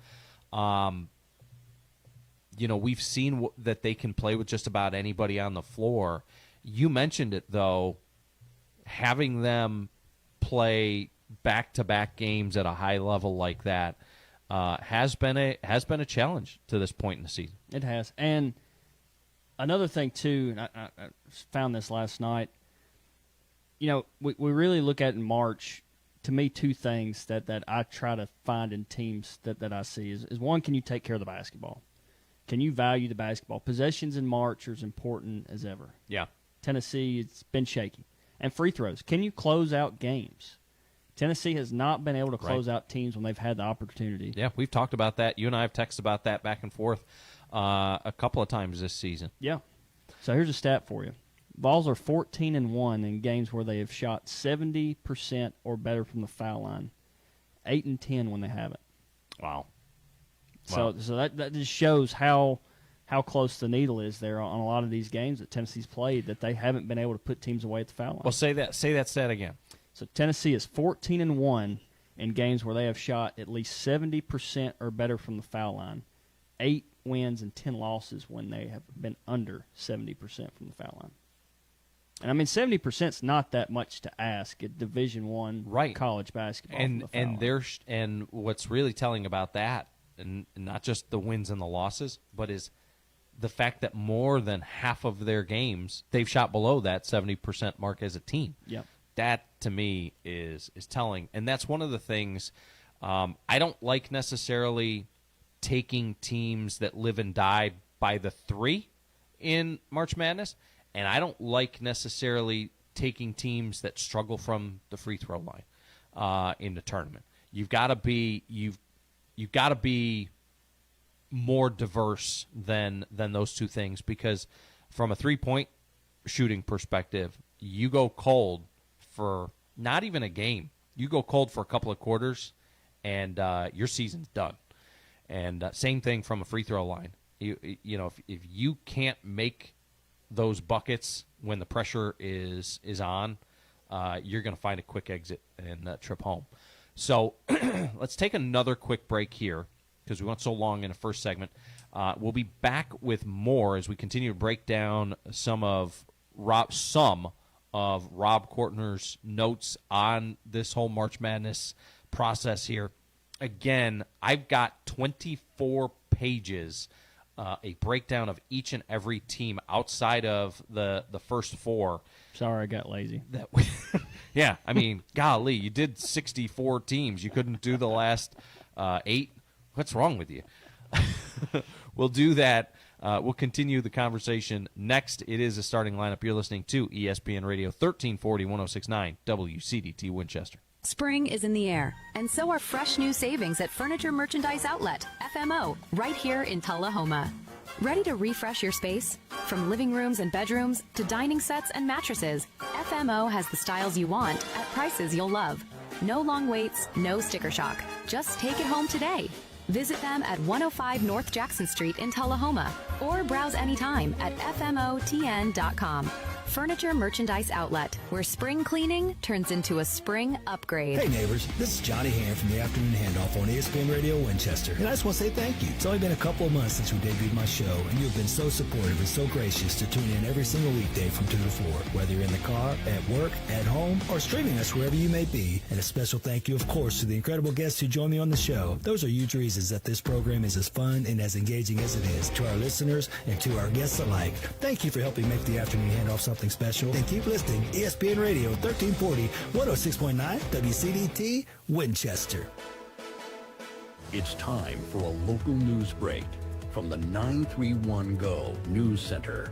We've seen that they can play with just about anybody on the floor. You mentioned it, though, having them play back-to-back games at a high level like that has been a challenge to this point in the season. It has. And another thing, too, and I found this last night, we really look at in March, to me, 2 things that I try to find in teams that I see is one, can you take care of the basketball? Can you value the basketball? Possessions in March are as important as ever. Yeah. Tennessee, it's been shaky. And free throws. Can you close out games? Tennessee has not been able to close out teams when they've had the opportunity. Yeah, we've talked about that. You and I have texted about that back and forth a couple of times this season. Yeah. So here's a stat for you. Vols are 14-1 in games where they have shot 70% or better from the foul line. 8-10 when they haven't. Wow. So that just shows how close the needle is there on a lot of these games that Tennessee's played, that they haven't been able to put teams away at the foul line. Well, say that stat again. So Tennessee is 14-1 in games where they have shot at least 70% or better from the foul line. 8 wins and 10 losses when they have been under 70% from the foul line. And I mean, 70% is not that much to ask at Division I college basketball. And what's really telling about that, and not just the wins and the losses, but is the fact that more than half of their games they've shot below that 70% mark as a team. Yep. That to me is telling, and that's one of the things I don't like necessarily taking teams that live and die by the 3 in March Madness. And I don't like necessarily taking teams that struggle from the free throw line in the tournament. You've got to be more diverse than those 2 things, because from a 3-point shooting perspective, you go cold for not even a game. You go cold for a couple of quarters, and your season's done. And same thing from a free throw line. If you can't make those buckets when the pressure is on, you're going to find a quick exit and trip home. So let's take another quick break here because we went so long in the first segment. We'll be back with more as we continue to break down some of Rob Kortner's notes on this whole March Madness process here. Again, I've got 24 pages, a breakdown of each and every team outside of the first four. Sorry, I got lazy. Yeah, I mean, golly, you did 64 teams. You couldn't do the last 8. What's wrong with you? We'll do that. We'll continue the conversation next. It is a starting lineup. You're listening to ESPN Radio 1340, 106.9 WCDT Winchester. Spring is in the air, and so are fresh new savings at Furniture Merchandise Outlet, FMO, right here in Tullahoma. Ready to refresh your space? From living rooms and bedrooms to dining sets and mattresses, FMO has the styles you want at prices you'll love. No long waits, no sticker shock. Just take it home today. Visit them at 105 North Jackson Street in Tullahoma or browse anytime at FMOTN.com. Furniture Merchandise Outlet, where spring cleaning turns into a spring upgrade. Hey neighbors, this is Johnny Hand from the Afternoon Handoff on ESPN Radio Winchester. And I just want to say thank you. It's only been a couple of months since we debuted my show, and you have been so supportive and so gracious to tune in every single weekday from 2 to 4, whether you're in the car, at work, at home, or streaming us wherever you may be. And a special thank you, of course, to the incredible guests who join me on the show. Those are huge reasons that this program is as fun and as engaging as it is. To our listeners and to our guests alike, thank you for helping make the Afternoon Handoff something special. And keep listening. ESPN Radio 1340, 106.9 WCDT Winchester. It's time for a local news break from the 931 Go News Center.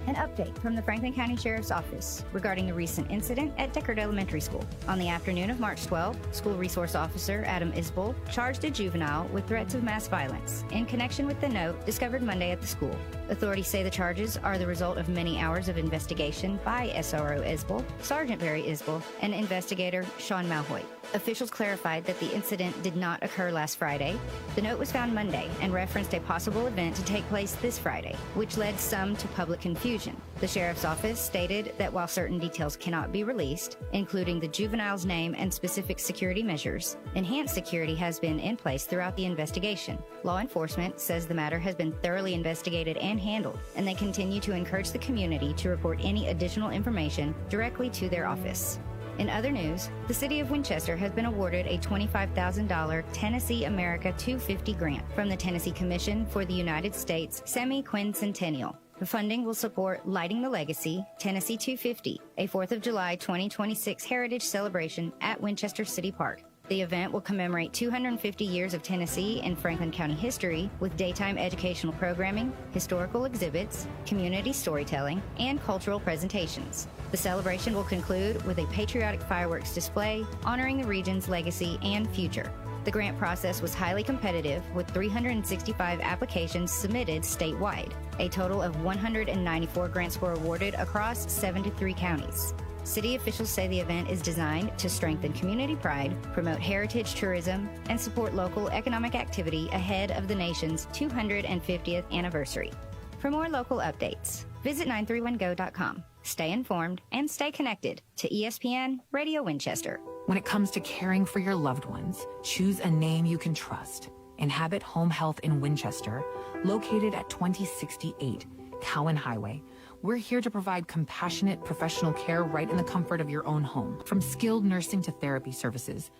An update from the Franklin County Sheriff's Office regarding the recent incident at Deckard Elementary School. On the afternoon of March 12, School Resource Officer Adam Isbell charged a juvenile with threats of mass violence in connection with the note discovered Monday at the school. Authorities say the charges are the result of many hours of investigation by SRO Isbell, Sergeant Barry Isbell, and investigator Sean Malhoit. Officials clarified that the incident did not occur last Friday. The note was found Monday and referenced a possible event to take place this Friday, which led some to public confusion. The Sheriff's Office stated that while certain details cannot be released, including the juvenile's name and specific security measures, enhanced security has been in place throughout the investigation. Law enforcement says the matter has been thoroughly investigated and handled, and they continue to encourage the community to report any additional information directly to their office. In other news, the City of Winchester has been awarded a $25,000 Tennessee America 250 grant from the Tennessee Commission for the United States Semi-Quincentennial. The funding will support Lighting the Legacy, Tennessee 250, a 4th of July 2026 heritage celebration at Winchester City Park. The event will commemorate 250 years of Tennessee and Franklin County history with daytime educational programming, historical exhibits, community storytelling, and cultural presentations. The celebration will conclude with a patriotic fireworks display honoring the region's legacy and future. The grant process was highly competitive with 365 applications submitted statewide. A total of 194 grants were awarded across 73 counties. City officials say the event is designed to strengthen community pride, promote heritage tourism, and support local economic activity ahead of the nation's 250th anniversary. For more local updates, visit 931go.com. Stay informed and stay connected to ESPN Radio Winchester. When it comes to caring for your loved ones, choose a name you can trust. Inhabit Home Health in Winchester, located at 2068 Cowan Highway. We're here to provide compassionate professional care right in the comfort of your own home. From skilled nursing to therapy services,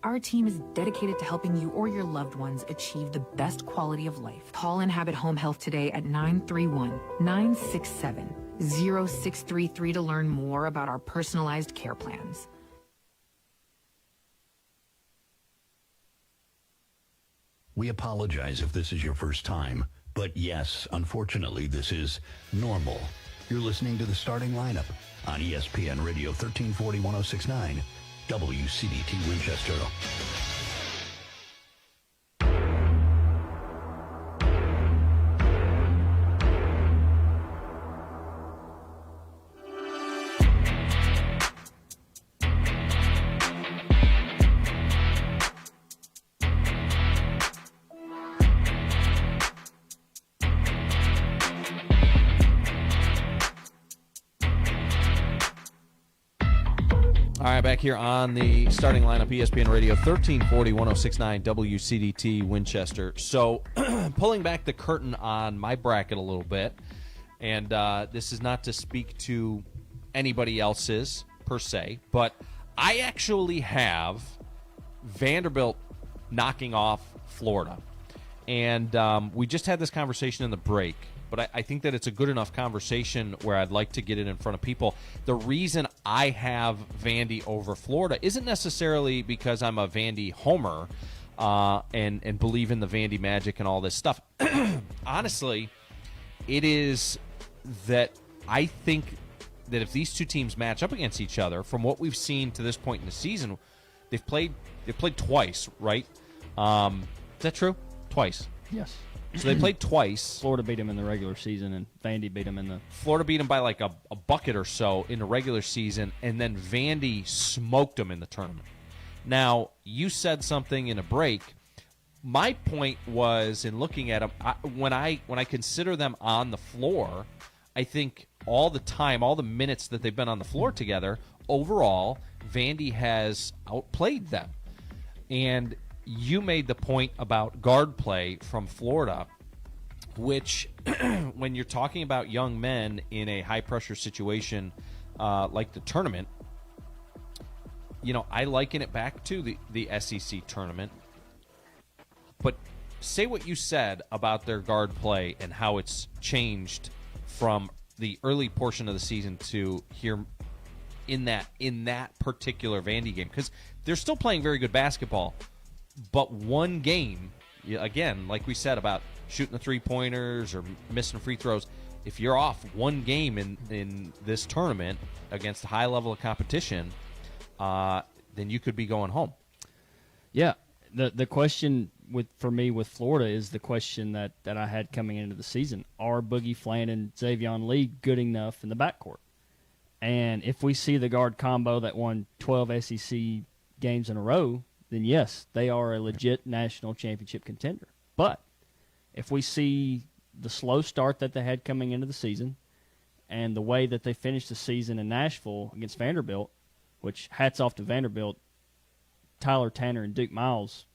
our team is dedicated to helping you or your loved ones achieve the best quality of life. Call Inhabit Home Health today at 931-967-0633 to learn more about our personalized care plans. We apologize if this is your first time, but yes, unfortunately, this is normal. You're listening to the starting lineup on ESPN Radio 1340, 106.9 WCDT Winchester. All right, back here on the starting lineup, ESPN Radio 1340, 1069 WCDT Winchester. So, pulling back the curtain on my bracket a little bit, and this is not to speak to anybody else's per se, but I actually have Vanderbilt knocking off Florida. And we just had this conversation in the break, but I think that it's a good enough conversation where I'd like to get it in front of people. The reason I have Vandy over Florida isn't necessarily because I'm a Vandy homer and believe in the Vandy magic and all this stuff. Honestly, it is that I think that if these two teams match up against each other, from what we've seen to this point in the season, they've played twice, right? Is that true? Twice. Yes. So they played twice. Florida beat them in the regular season, and Vandy beat them in the... Florida beat them by like a bucket or so in the regular season, and then Vandy smoked them in the tournament. Now, you said something in a break. My point was, in looking at them, when I consider them on the floor, I think all the time, all the minutes that they've been on the floor together, overall, Vandy has outplayed them. And you made the point about guard play from Florida, which, when you're talking about young men in a high-pressure situation like the tournament, I liken it back to the SEC tournament. But say what you said about their guard play and how it's changed from the early portion of the season to here in that particular Vandy game, because they're still playing very good basketball. But one game, again, like we said about shooting the three-pointers or missing free throws, if you're off one game in this tournament against a high level of competition, then you could be going home. Yeah. The question for me with Florida is the question that I had coming into the season. Are Boogie Flan and Xavion Lee good enough in the backcourt? And if we see the guard combo that won 12 SEC games in a row, then yes, they are a legit national championship contender. But if we see the slow start that they had coming into the season and the way that they finished the season in Nashville against Vanderbilt, which hats off to Vanderbilt, Tyler Tanner and Duke Miles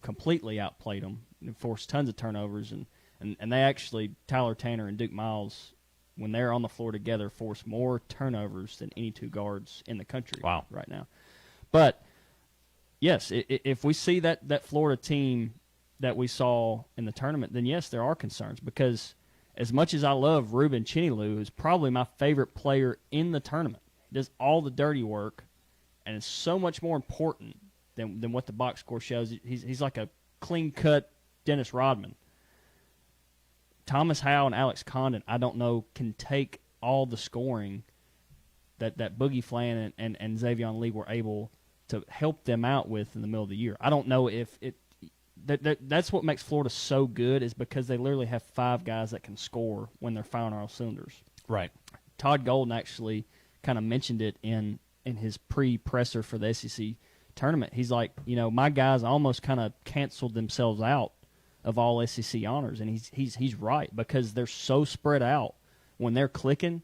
completely outplayed them and forced tons of turnovers. And they actually, Tyler Tanner and Duke Miles, when they're on the floor together, force more turnovers than any two guards in the country right now. But yes, if we see that Florida team that we saw in the tournament, then yes, there are concerns, because as much as I love Ruben Chinelu, who's probably my favorite player in the tournament, does all the dirty work, and is so much more important than what the box score shows. He's like a clean-cut Dennis Rodman. Thomas Howe and Alex Condon, I don't know, can take all the scoring that Boogie Flan and Xavion Lee were able to help them out with in the middle of the year. I don't know if that's what makes Florida so good, is because they literally have five guys that can score when they're firing on all cylinders. Right. Todd Golden actually kind of mentioned it in his pre-presser for the SEC tournament. He's like, my guys almost kind of canceled themselves out of all SEC honors, and he's right, because they're so spread out when they're clicking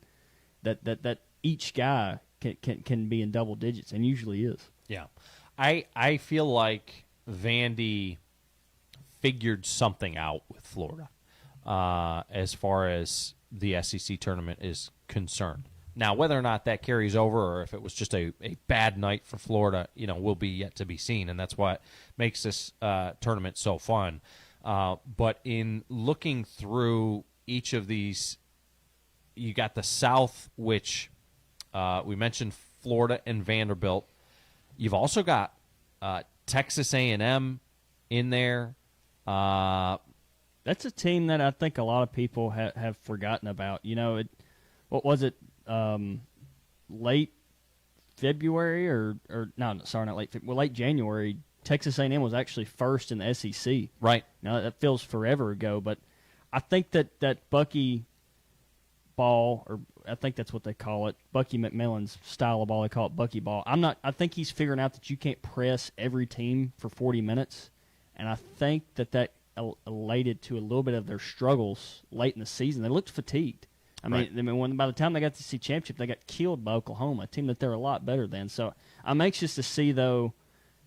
that each guy can be in double digits, and usually is. Yeah. I feel like Vandy figured something out with Florida as far as the SEC tournament is concerned. Now, whether or not that carries over or if it was just a bad night for Florida, will be yet to be seen, and that's what makes this tournament so fun. But in looking through each of these, you got the South, which we mentioned Florida and Vanderbilt. You've also got Texas A&M in there. That's a team that I think a lot of people have forgotten about. What was it? Late February or no, sorry, not late February. Well, late January. Texas A&M was actually first in the SEC. Right. Now that feels forever ago, but I think that Bucky ball, or I think that's what they call it, Bucky McMillan's style of ball, they call it Bucky ball. I think he's figuring out that you can't press every team for 40 minutes, and I think that related to a little bit of their struggles late in the season. They looked fatigued. I mean, when by the time they got to the SEC championship, they got killed by Oklahoma, a team that they're a lot better than. So I'm anxious to see, though,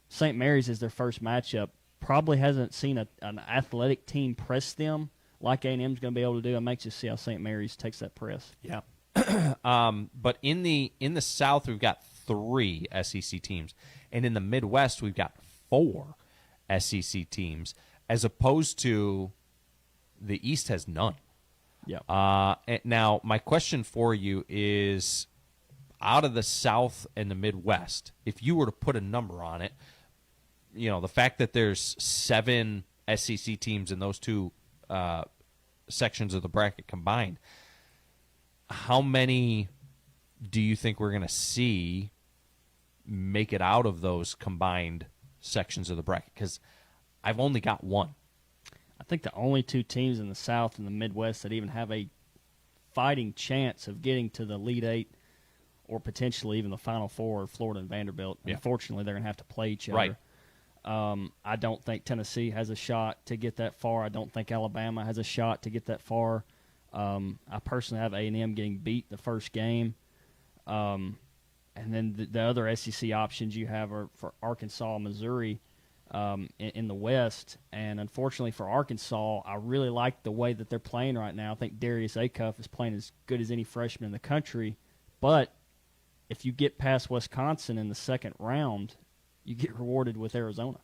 St. Mary's is their first matchup. Probably hasn't seen an athletic team press them like A&M's going to be able to do. I'm anxious to see how St. Mary's takes that press. Yeah. But in the South, we've got 3 SEC teams, and in the Midwest, we've got 4 SEC teams, as opposed to the East has none. Yeah. Now, my question for you is, out of the South and the Midwest, if you were to put a number on it, the fact that there's 7 SEC teams in those 2 sections of the bracket combined, how many do you think we're going to see make it out of those combined sections of the bracket? Because I've only got 1. I think the only 2 teams in the South and the Midwest that even have a fighting chance of getting to the Elite 8 or potentially even the Final Four are Florida and Vanderbilt. Yeah. Unfortunately, they're going to have to play each other. Right. I don't think Tennessee has a shot to get that far. I don't think Alabama has a shot to get that far. I personally have A&M getting beat the first game. And then the other SEC options you have are for Arkansas, Missouri in the West. And unfortunately for Arkansas, I really like the way that they're playing right now. I think Darius Acuff is playing as good as any freshman in the country. But if you get past Wisconsin in the second round, you get rewarded with Arizona.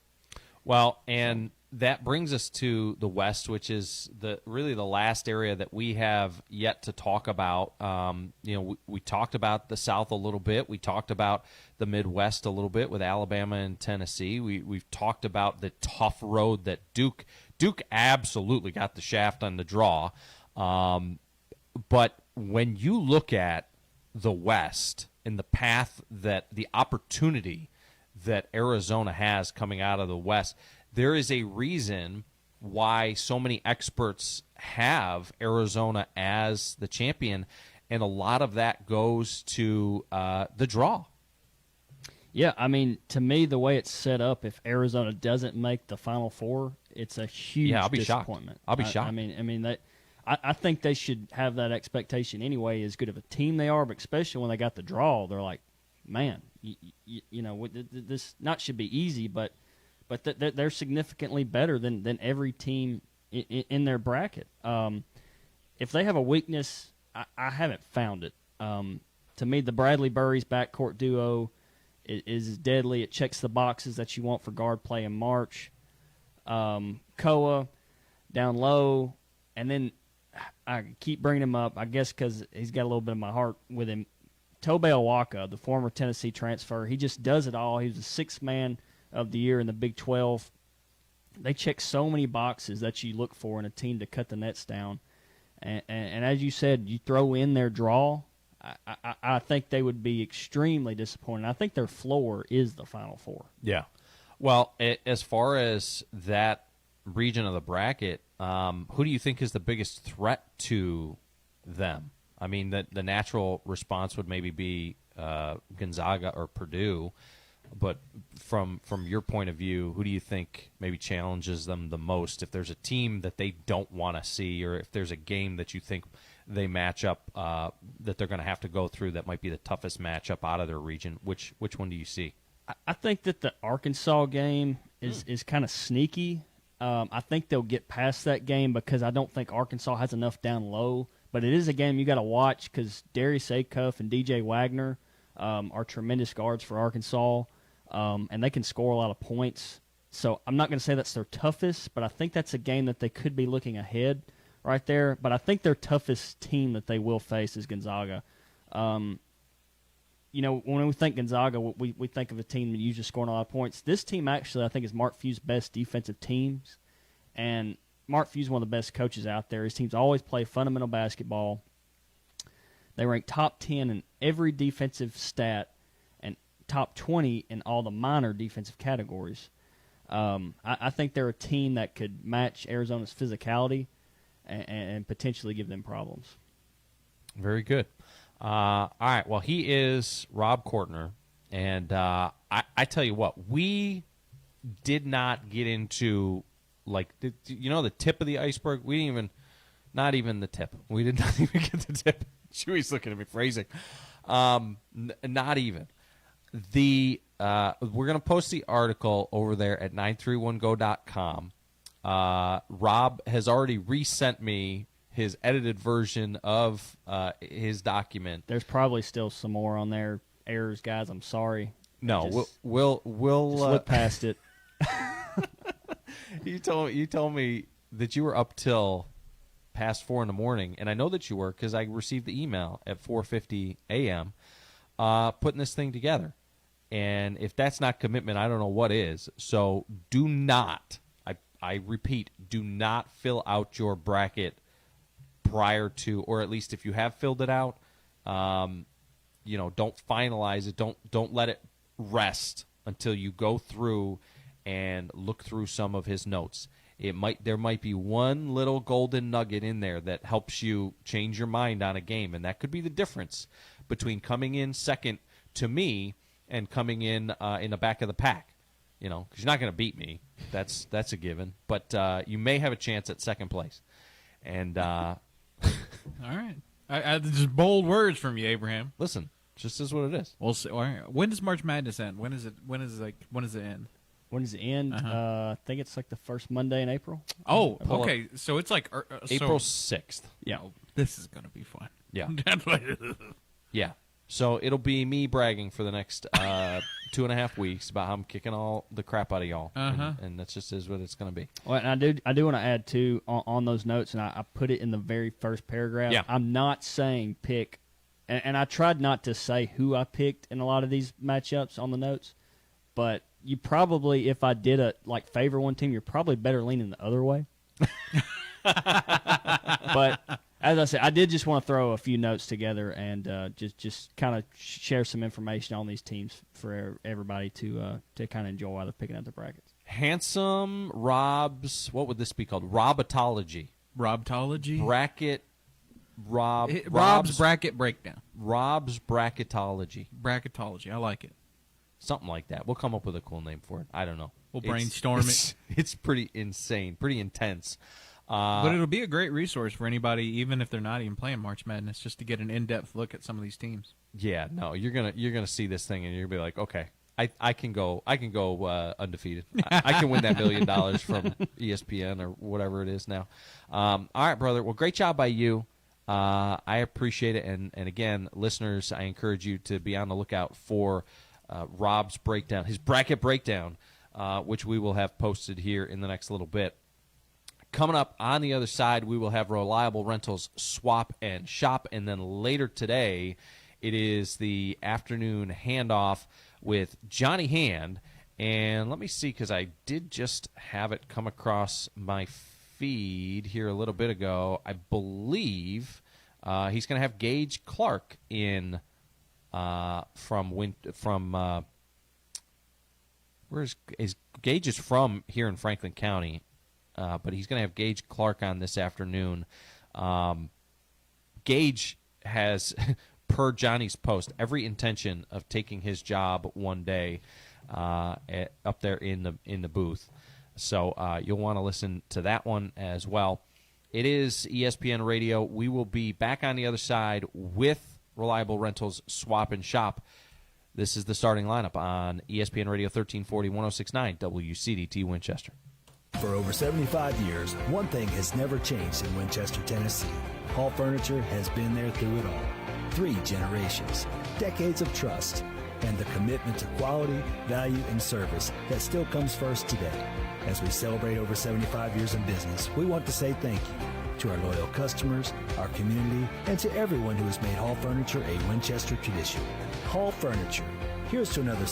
Well, and that brings us to the West, which is really the last area that we have yet to talk about. We talked about the South a little bit. We talked about the Midwest a little bit with Alabama and Tennessee. We've talked about the tough road that Duke absolutely got the shaft on the draw. But when you look at the West and the path that the opportunity that Arizona has coming out of the West, there is a reason why so many experts have Arizona as the champion, and a lot of that goes to the draw. Yeah, I mean, to me, the way it's set up, if Arizona doesn't make the Final Four, it's a huge disappointment. I'll be shocked. I think they should have that expectation anyway, as good of a team they are, but especially when they got the draw, they're like, man, this not should be easy, but they're significantly better than every team in their bracket. If they have a weakness, I haven't found it. To me, the Bradley-Burries backcourt duo is deadly. It checks the boxes that you want for guard play in March. Koa down low, and then I keep bringing him up, I guess because he's got a little bit of my heart with him. Tobe Awaka, the former Tennessee transfer, he just does it all. He was the 6th man of the year in the Big 12. They check so many boxes that you look for in a team to cut the nets down. And as you said, you throw in their draw, I think they would be extremely disappointed. I think their floor is the Final Four. Yeah. Well, as far as that region of the bracket, who do you think is the biggest threat to them? I mean, the natural response would maybe be Gonzaga or Purdue, but from your point of view, who do you think maybe challenges them the most? If there's a team that they don't want to see, or if there's a game that you think they match up that they're going to have to go through that might be the toughest matchup out of their region, which one do you see? I think that the Arkansas game is kind of sneaky. I think they'll get past that game because I don't think Arkansas has enough down low. But it is a game you got to watch because Darius Acuff and DJ Wagner are tremendous guards for Arkansas, and they can score a lot of points. So I'm not going to say that's their toughest, but I think that's a game that they could be looking ahead right there. But I think their toughest team that they will face is Gonzaga. When we think Gonzaga, we think of a team that usually scoring a lot of points. This team actually, I think, is Mark Few's best defensive teams, and Mark Few's one of the best coaches out there. His teams always play fundamental basketball. They rank top 10 in every defensive stat and top 20 in all the minor defensive categories. I think they're a team that could match Arizona's physicality and potentially give them problems. Very good. All right, well, he is Rob Kortner, and I tell you what, we did not get into, the tip of the iceberg. We didn't even Not even the tip. We did not even get the tip. Chewy's looking at me, phrasing. Not even. We're going to post the article over there at 931go.com. Rob has already resent me his edited version of his document. There's probably still some more on there. Errors, guys. I'm sorry. No, we'll look past it. You told me that you were up till past 4 a.m, and I know that you were because I received the email at 4:50 a.m. Putting this thing together. And if that's not commitment, I don't know what is. So do not, I repeat, do not fill out your bracket prior to, or at least if you have filled it out, don't finalize it. Don't let it rest until you go through and look through some of his notes. There might be one little golden nugget in there that helps you change your mind on a game, and that could be the difference between coming in second to me and coming in the back of the pack. Because you're not going to beat me. That's a given. But you may have a chance at second place. And all right, I just bold words from you, Abraham. Listen, just is what it is. We'll see. All right. When does March Madness end? When does it end? When does it end? I think it's like the first Monday in April. Oh, okay. So it's like April 6th. Yeah, this is going to be fun. Yeah. Yeah. So it'll be me bragging for the next 2.5 weeks about how I'm kicking all the crap out of y'all, and that just is what it's going to be. Well, and I do want to add too on those notes, and I put it in the very first paragraph. Yeah. I'm not saying pick, and I tried not to say who I picked in a lot of these matchups on the notes, but you probably, if I did favor one team, you're probably better leaning the other way. But as I said, I did just want to throw a few notes together and just kind of share some information on these teams for everybody to kind of enjoy while they're picking out their brackets. Handsome Rob's, what would this be called? Robotology. Robtology? Bracket. Rob's bracket breakdown. Rob's bracketology. Bracketology. I like it. Something like that. We'll come up with a cool name for it. I don't know. We'll brainstorm it. It's pretty insane, pretty intense. But it'll be a great resource for anybody, even if they're not even playing March Madness, just to get an in-depth look at some of these teams. Yeah, no, you're gonna see this thing and you're gonna be like, okay, I can go undefeated. I can win that $1 million from ESPN or whatever it is now. All right, brother. Well, great job by you. I appreciate it, and again, listeners, I encourage you to be on the lookout for Rob's breakdown, his bracket breakdown, which we will have posted here in the next little bit. Coming up on the other side, we will have Reliable Rentals Swap and Shop, and then later today, it is the afternoon handoff with Johnny Hand. And let me see, because I did just have it come across my feed here a little bit ago. I believe he's going to have Gage Clark in where's Gage is from here in Franklin County. But he's going to have Gage Clark on this afternoon. Gage has, per Johnny's post, every intention of taking his job one day up there in the booth. So you'll want to listen to that one as well. It is ESPN Radio. We will be back on the other side with Reliable Rentals Swap and Shop. This is the starting lineup on ESPN Radio 1340, 106.9 WCDT Winchester. For over 75 years, one thing has never changed in Winchester, Tennessee. Hall Furniture has been there through it all. 3 generations, decades of trust, and the commitment to quality, value, and service that still comes first today. As we celebrate over 75 years in business, we want to say thank you to our loyal customers, our community, and to everyone who has made Hall Furniture a Winchester tradition. Hall Furniture. Here's to another